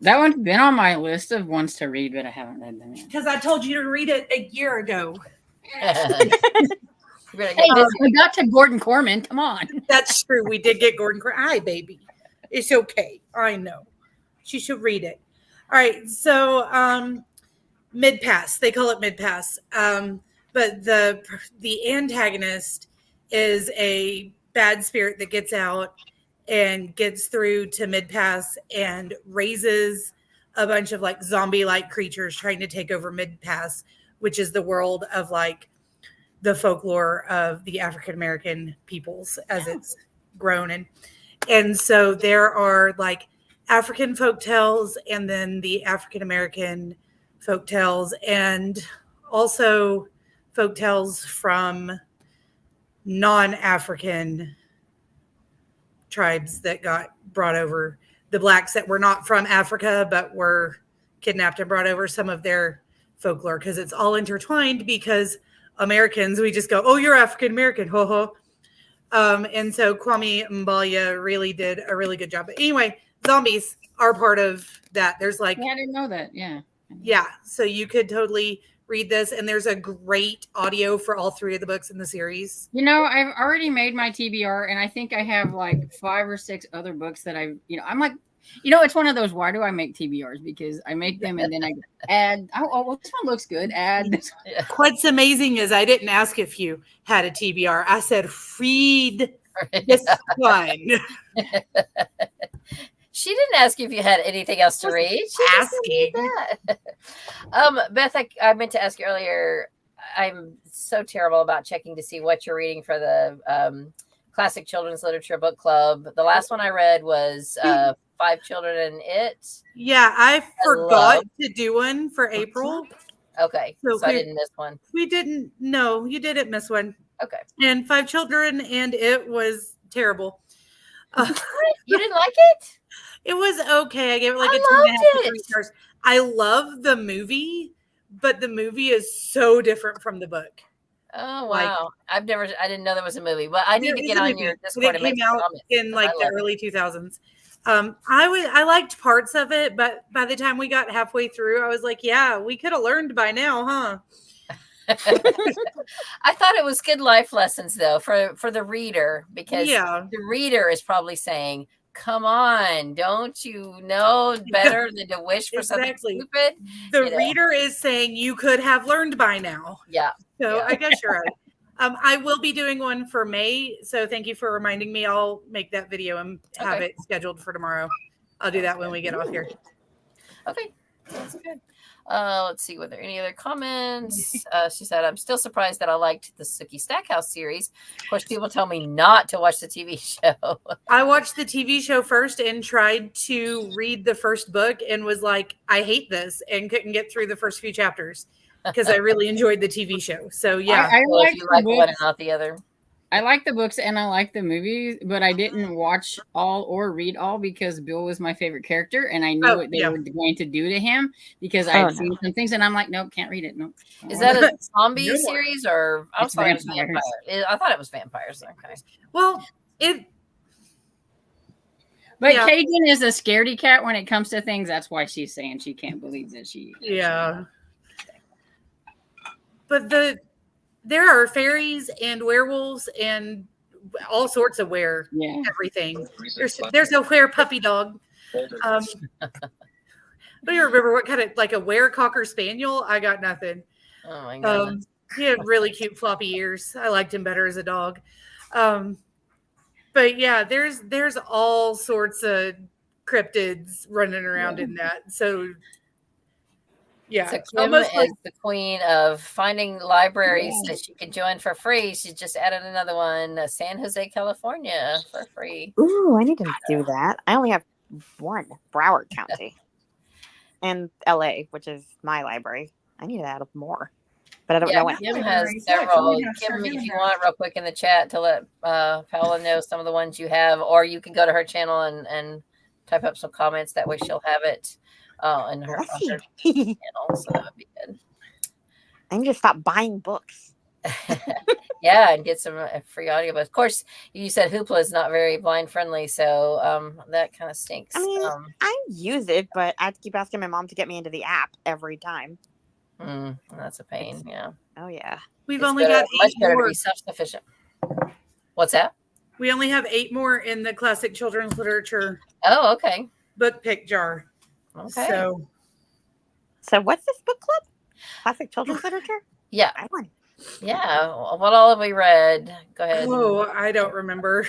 That one's been on my list of ones to read, but I haven't read them yet. Because I told you to read it a year ago. Hey, we got to Gordon Corman. Come on. That's true. We did get Gordon Corman. Hi, baby. It's okay. I know. She should read it. All right. So mid-pass. They call it mid-pass. But the antagonist is a bad spirit that gets out and gets through to mid-pass and raises a bunch of like zombie-like creatures trying to take over mid-pass, which is the world of like the folklore of the African-American peoples as it's grown. And so there are like African folk tales and then the African-American folk tales and also folk tales from non-African tribes that got brought over, the blacks that were not from Africa but were kidnapped and brought over, some of their folklore, because it's all intertwined, because Americans, we just go, oh, you're African American, ho ho. And so Kwame Mbalia really did a really good job. But anyway, zombies are part of that. There's like, yeah, I didn't know that. Yeah. So you could totally read this, and there's a great audio for all 3 of the books in the series. I've already made my TBR, and I think I have like 5 or 6 other books that I'm like, it's one of those, why do I make TBRs? Because I make them and then I add, well, this one looks good, add this one. What's amazing is I didn't ask if you had a TBR. I said, read this one. She didn't ask you if you had anything else to read. She asking. That. Beth, I meant to ask you earlier, I'm so terrible about checking to see what you're reading for the Classic Children's Literature Book Club. The last one I read was 5 Children and It. Yeah, I forgot to do one for April. Okay, so I didn't miss one. We didn't. No, you didn't miss one. Okay. And 5 Children and It was terrible. You didn't like it? It was okay. I gave it like a 2.5 to 3 stars. I love the movie, but the movie is so different from the book. Oh wow! I didn't know there was a movie, but I need to get on your Discord and make make out comments in like the early 2000s. I liked parts of it, but by the time we got halfway through, I was like, yeah, we could have learned by now, huh? I thought it was good life lessons though for the reader, because the reader is probably saying, come on, don't you know better than to wish for something stupid? The reader is saying you could have learned by now. Yeah. So I guess you're right. I will be doing one for May, so thank you for reminding me. I'll make that video and have it scheduled for tomorrow. I'll do that when we get off here. Okay, that's good. Let's see, were there any other comments? She said, I'm still surprised that I liked the Sookie Stackhouse series. Of course, people tell me not to watch the TV show. I watched the TV show first and tried to read the first book and was like, I hate this, and couldn't get through the first few chapters because I really enjoyed the TV show. So yeah, I well, if you like one and not the other. I like the books and I like the movies, but I didn't watch all or read all because Bill was my favorite character, and I knew what they were going to do to him because I had seen some things, and I'm like, nope, can't read it. Nope. Is that a zombie series or? I thought it was vampires. I thought it was vampires. Okay. Well, But Cajun is a scaredy cat when it comes to things. That's why she's saying she can't believe that she. Yeah. But there are fairies and werewolves and all sorts of everything. There's a were puppy dog. I don't even remember what kind of, like a were cocker spaniel. I got nothing. Oh my goodness. He had really cute floppy ears. I liked him better as a dog. But yeah, there's all sorts of cryptids running around in that. So yeah, so Kim is the queen of finding libraries that she can join for free. She just added another one, San Jose, California, for free. Ooh, I need to do that. I only have one, Broward County, and LA, which is my library. I need to add up more, but I don't know when. Kim has several. Kim, if you want, real quick in the chat to let Paula know some of the ones you have, or you can go to her channel and type up some comments. That way she'll have it. In her channel, so that would be good. I need to stop buying books. Yeah, and get some free audio. But of course, you said Hoopla is not very blind friendly, so that kind of stinks. I mean, I use it, but I have to keep asking my mom to get me into the app every time. That's a pain. Yeah. Oh yeah. We've only got much better to be self-sufficient. What's that? We only have 8 more in the classic children's literature. Oh, okay. Book pick jar. Okay. So what's this book club? Classic children's literature? Yeah. I want. Yeah. What all have we read? Go ahead. Oh, I don't remember.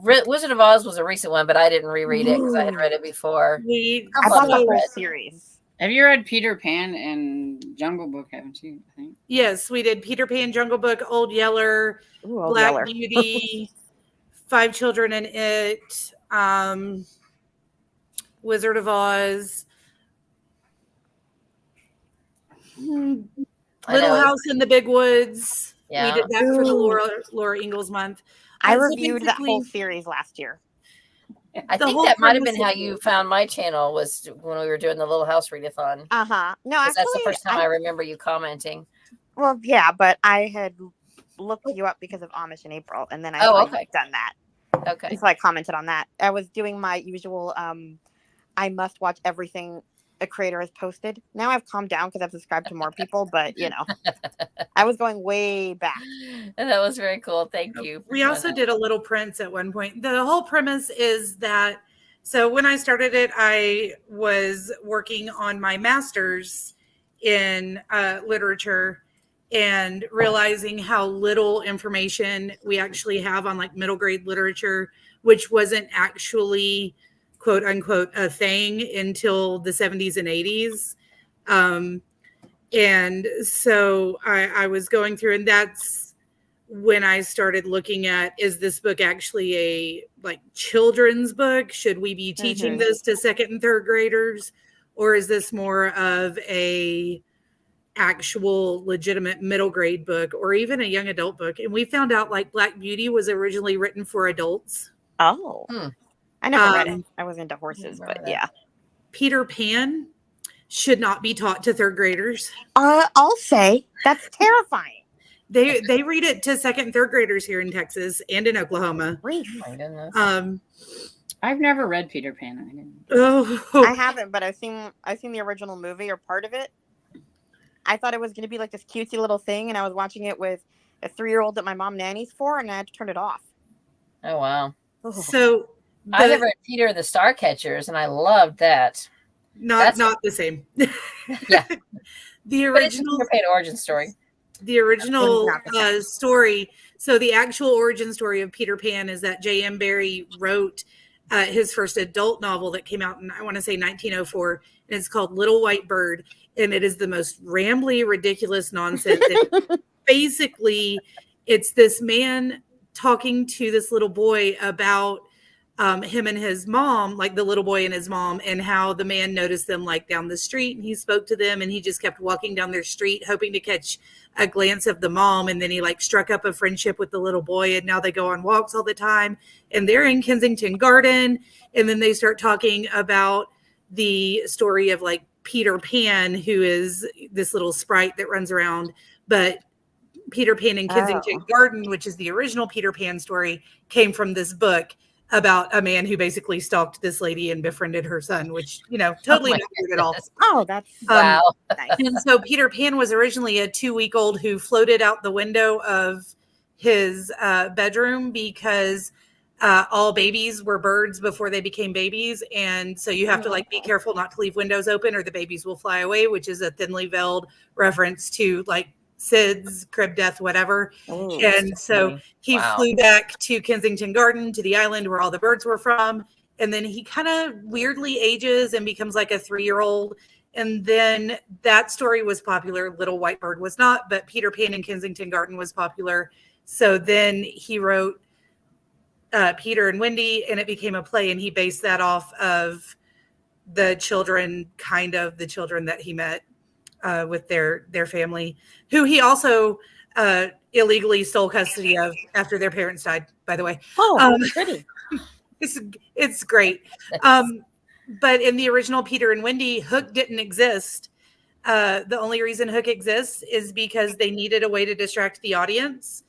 Wizard of Oz was a recent one, but I didn't reread it because I had read it before. I bought the whole series. Have you read Peter Pan and Jungle Book? Haven't you? I think. Yes, we did. Peter Pan, Jungle Book, Old Yeller, Black Beauty, 5 Children in It, Wizard of Oz, Little House in the Big Woods. Yeah. We did that for the Laura Ingalls month. I reviewed that whole series last year. I think that might have been how you found my channel, was when we were doing the Little House readathon. No, actually, that's the first time I remember you commenting. Well, yeah, but I had looked you up because of Amish in April, and then I had done that. Okay. And so I commented on that. I was doing my usual I must watch everything a creator has posted. Now I've calmed down because I've subscribed to more people, but I was going way back. And that was very cool. Thank you. We also did a Little Prince at one point. The whole premise is that, so when I started it, I was working on my master's in literature and realizing how little information we actually have on like middle grade literature, which wasn't actually quote unquote a thing until the 70s and 80s. And so I was going through, and that's when I started looking at, is this book actually a like children's book? Should we be teaching this to 2nd and 3rd graders? Or is this more of a actual legitimate middle grade book or even a young adult book? And we found out like Black Beauty was originally written for adults. Oh. I never read it. I was into horses, but yeah. Peter Pan should not be taught to 3rd graders. I'll say that's terrifying. They read it to 2nd and 3rd graders here in Texas and in Oklahoma. My goodness. I've never read Peter Pan. I didn't. I haven't, but I've seen the original movie or part of it. I thought it was going to be like this cutesy little thing, and I was watching it with a 3-year-old that my mom nannies for, and I had to turn it off. Oh wow! So I never read Peter the Starcatchers, and I loved that. Not the same. Yeah, the original Peter Pan origin story. The original story. So the actual origin story of Peter Pan is that J.M. Barrie wrote his first adult novel that came out in, I want to say, 1904, and it's called Little White Bird, and it is the most rambly, ridiculous nonsense. Basically, it's this man talking to this little boy about him and his mom, like the little boy and his mom, and how the man noticed them like down the street, and he spoke to them, and he just kept walking down their street hoping to catch a glance of the mom, and then he like struck up a friendship with the little boy, and now they go on walks all the time, and they're in Kensington Garden, and then they start talking about the story of like Peter Pan, who is this little sprite that runs around, but Peter Pan in Kensington Garden, which is the original Peter Pan story, came from this book about a man who basically stalked this lady and befriended her son, which, totally not weird at all. Oh, that's wow. Nice. And so Peter Pan was originally a 2-week-old who floated out the window of his bedroom because all babies were birds before they became babies. And so you have to like be careful not to leave windows open or the babies will fly away, which is a thinly veiled reference to like SIDS, crib death, whatever. Ooh, and so he flew back to Kensington Garden, to the island where all the birds were from. And then he kind of weirdly ages and becomes like a 3-year-old. And then that story was popular. Little White Bird was not, but Peter Pan in Kensington Garden was popular. So then he wrote Peter and Wendy, and it became a play. And he based that off of the children that he met with their family, who he also illegally stole custody of after their parents died, by the way. Pretty. It's great. But in the original Peter and Wendy, Hook didn't exist. The only reason Hook exists is because they needed a way to distract the audience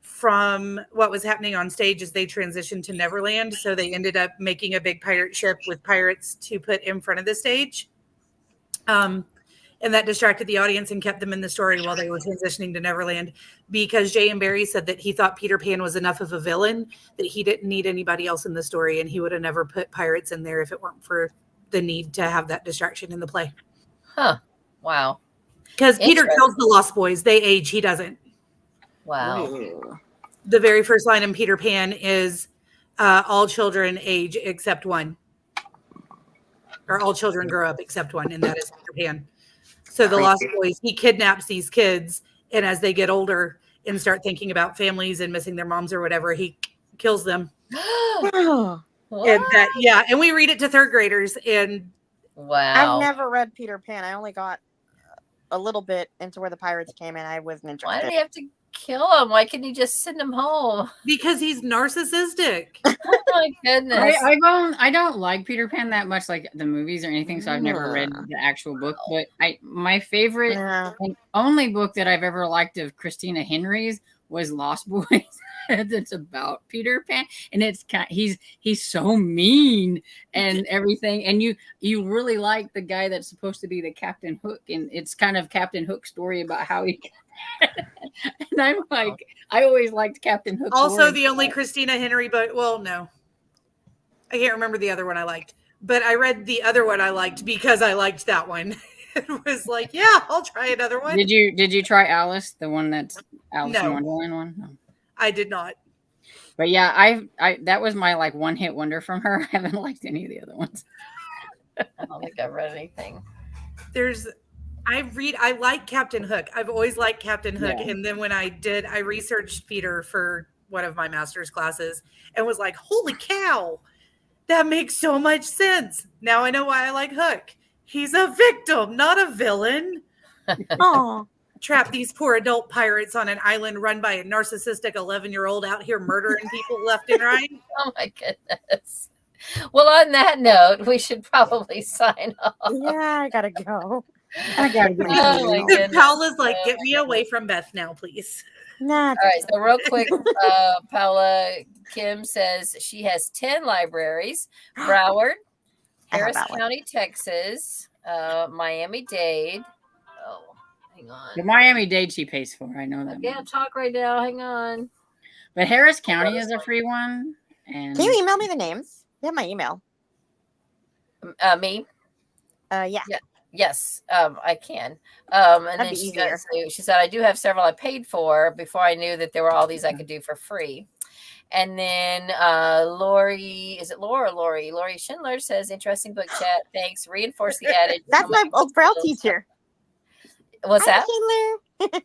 from what was happening on stage as they transitioned to Neverland. So they ended up making a big pirate ship with pirates to put in front of the stage. And that distracted the audience and kept them in the story while they were transitioning to Neverland, because J.M. Barrie said that he thought Peter Pan was enough of a villain that he didn't need anybody else in the story, and he would have never put pirates in there if it weren't for the need to have that distraction in the play. Huh. Wow. Because Peter kills the Lost Boys. They age. He doesn't. Wow. Ooh. The very first line in Peter Pan is all children age except one. Or all children grow up except one, and that is Peter Pan. So the Lost Boys, he kidnaps these kids, and as they get older and start thinking about families and missing their moms or whatever, he kills them. And and we read it to 3rd graders. And wow, I've never read Peter Pan. I only got a little bit into where the pirates came in. I wasn't interested. Why did he have to kill him? Why couldn't you just send him home? Because he's narcissistic. Oh my goodness. I don't like Peter Pan that much, like the movies or anything, so I've never read the actual book. But my favorite and only book that I've ever liked of Christina Henry's was Lost Boys. It's about Peter Pan, and it's he's so mean and everything, and you really like the guy that's supposed to be the Captain Hook, and it's kind of Captain Hook's story about how he and I'm like, I always liked Captain Hook. Also, the only Christina Henry book. Well, no, I can't remember the other one I liked, but I read the other one I liked because I liked that one. It was like, yeah, I'll try another one. Did you try Alice, the one that's Alice in Wonderland one? No. I did not. But yeah, I that was my like one hit wonder from her. I haven't liked any of the other ones. I don't think I've read anything. I like Captain Hook. I've always liked Captain Hook. Yeah. And then when I researched Peter for one of my master's classes and was like, holy cow, that makes so much sense. Now I know why I like Hook. He's a victim, not a villain. Oh. Trap these poor adult pirates on an island run by a narcissistic 11-year-old out here murdering people left and right. Oh my goodness. Well, on that note, we should probably sign off. Yeah, I gotta go. I gotta go. Oh my goodness. Paula's like, get me away from Beth now, please. Nah. All right. So real quick, Paula Kim says she has 10 libraries: Broward, Harris County, Texas, Miami-Dade. Oh, hang on. The Miami-Dade she pays for. I know that. I can't talk right now. Hang on. But Harris County is a free one. And can you email me the names? You have my email. Me? Yeah. Yes, I can. And That'd then be easier. she said, I do have several I paid for before I knew that there were all these I could do for free. And then Lori, is it Laura or Lori? Lori Schindler says, interesting book chat. Thanks. Reinforce the adage. That's my old Braille teacher. What's Hi, that? Schindler.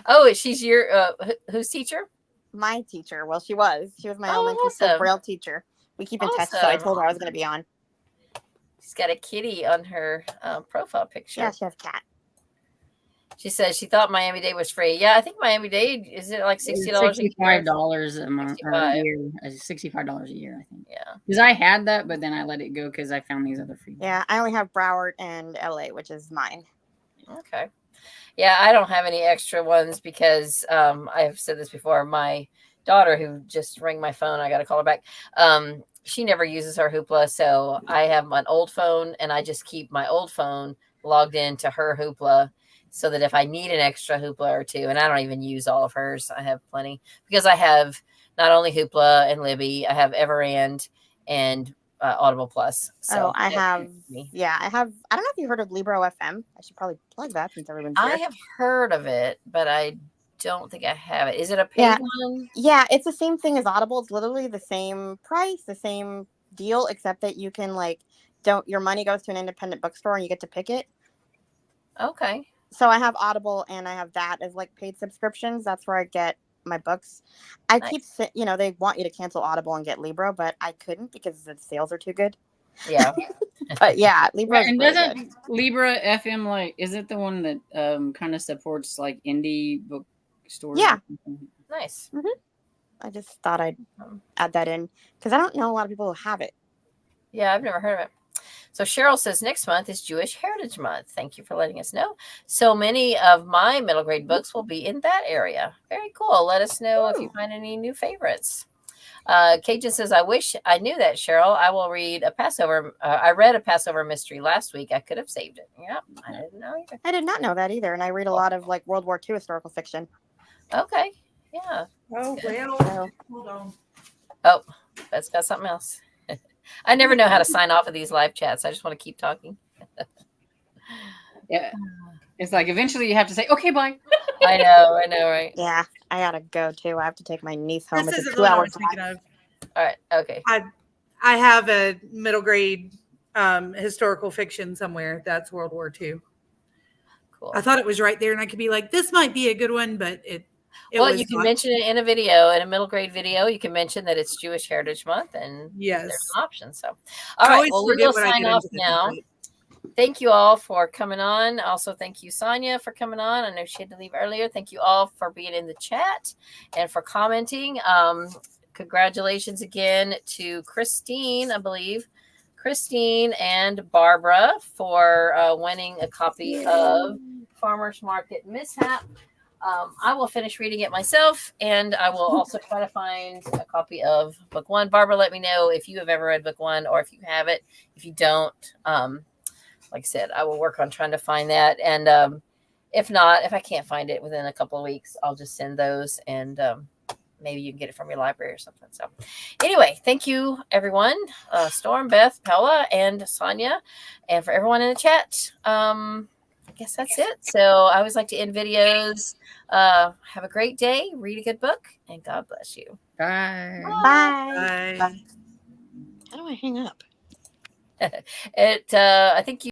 Oh, she's your, whose teacher? My teacher. Well, she was. She was my elementary school Braille teacher. We keep in touch, so I told her I was going to be on. She's got a kitty on her profile picture. Yeah, she has a cat. She says she thought Miami-Dade was free. Yeah, I think Miami-Dade, is it like $60? $65 a month or a year. $65 a year, I think. Yeah. Because I had that, but then I let it go because I found these other free ones. Yeah, I only have Broward and LA, which is mine. Okay. Yeah, I don't have any extra ones because I've said this before. My daughter, who just rang my phone, I got to call her back. She never uses her Hoopla, so I have an old phone, and I just keep my old phone logged into her Hoopla, so that if I need an extra Hoopla or two, and I don't even use all of hers, I have plenty because I have not only Hoopla and Libby, I have Everand and Audible Plus. So I have. I don't know if you've heard of Libro FM. I should probably plug that since everyone's here. I have heard of it, but I don't think I have it. Is it a paid one? Yeah, it's the same thing as Audible. It's literally the same price, the same deal, except that you can your money goes to an independent bookstore and you get to pick it. Okay. So I have Audible and I have that as paid subscriptions. That's where I get my books. I keep, they want you to cancel Audible and get Libro, but I couldn't because the sales are too good. Yeah. But yeah, Libra. And doesn't Libra FM is it the one that kind of supports indie bookstores? Yeah. Nice. Mm-hmm. I just thought I'd add that in because I don't know a lot of people who have it. Yeah, I've never heard of it. So Cheryl says next month is Jewish Heritage Month. Thank you for letting us know. So many of my middle grade books will be in that area. Very cool. Let us know if you find any new favorites. Cajun says, I wish I knew that, Cheryl. I will read a Passover. I read a Passover mystery last week. I could have saved it. Yeah, I didn't know either. I did not know that either. And I read a lot of World War II historical fiction. Okay. Yeah. Oh, well. Hold on. Oh, that's got something else. I never know how to sign off of these live chats. I just want to keep talking. Yeah. It's eventually you have to say, okay, bye. I know, right? Yeah, I gotta go too. I have to take my niece home. This It's isn't a what I 2-hour was thinking of. All right, okay. I have a middle grade historical fiction somewhere. That's World War II. Cool. I thought it was right there, and I could be like, this might be a good one, but it well, you can mention it in a video, in a middle grade video. You can mention that it's Jewish Heritage Month, and there's an option. So, all right, well, we will sign off now. Thank you all for coming on. Also, thank you, Sonia, for coming on. I know she had to leave earlier. Thank you all for being in the chat and for commenting. Congratulations again to Christine, I believe. Christine and Barbara for winning a copy of Farmer's Market Mishap. I will finish reading it myself, and I will also try to find a copy of book one. Barbara, let me know if you have ever read book one or if you have it. If you don't, like I said, I will work on trying to find that. And if not, if I can't find it within a couple of weeks, I'll just send those, and maybe you can get it from your library or something. So anyway, thank you, everyone. Storm, Beth, Paula, and Sonia, and for everyone in the chat. I guess that's it. So I always like to end videos. Have a great day. Read a good book, and God bless you. Bye. Bye. Bye. How do I hang up? I think you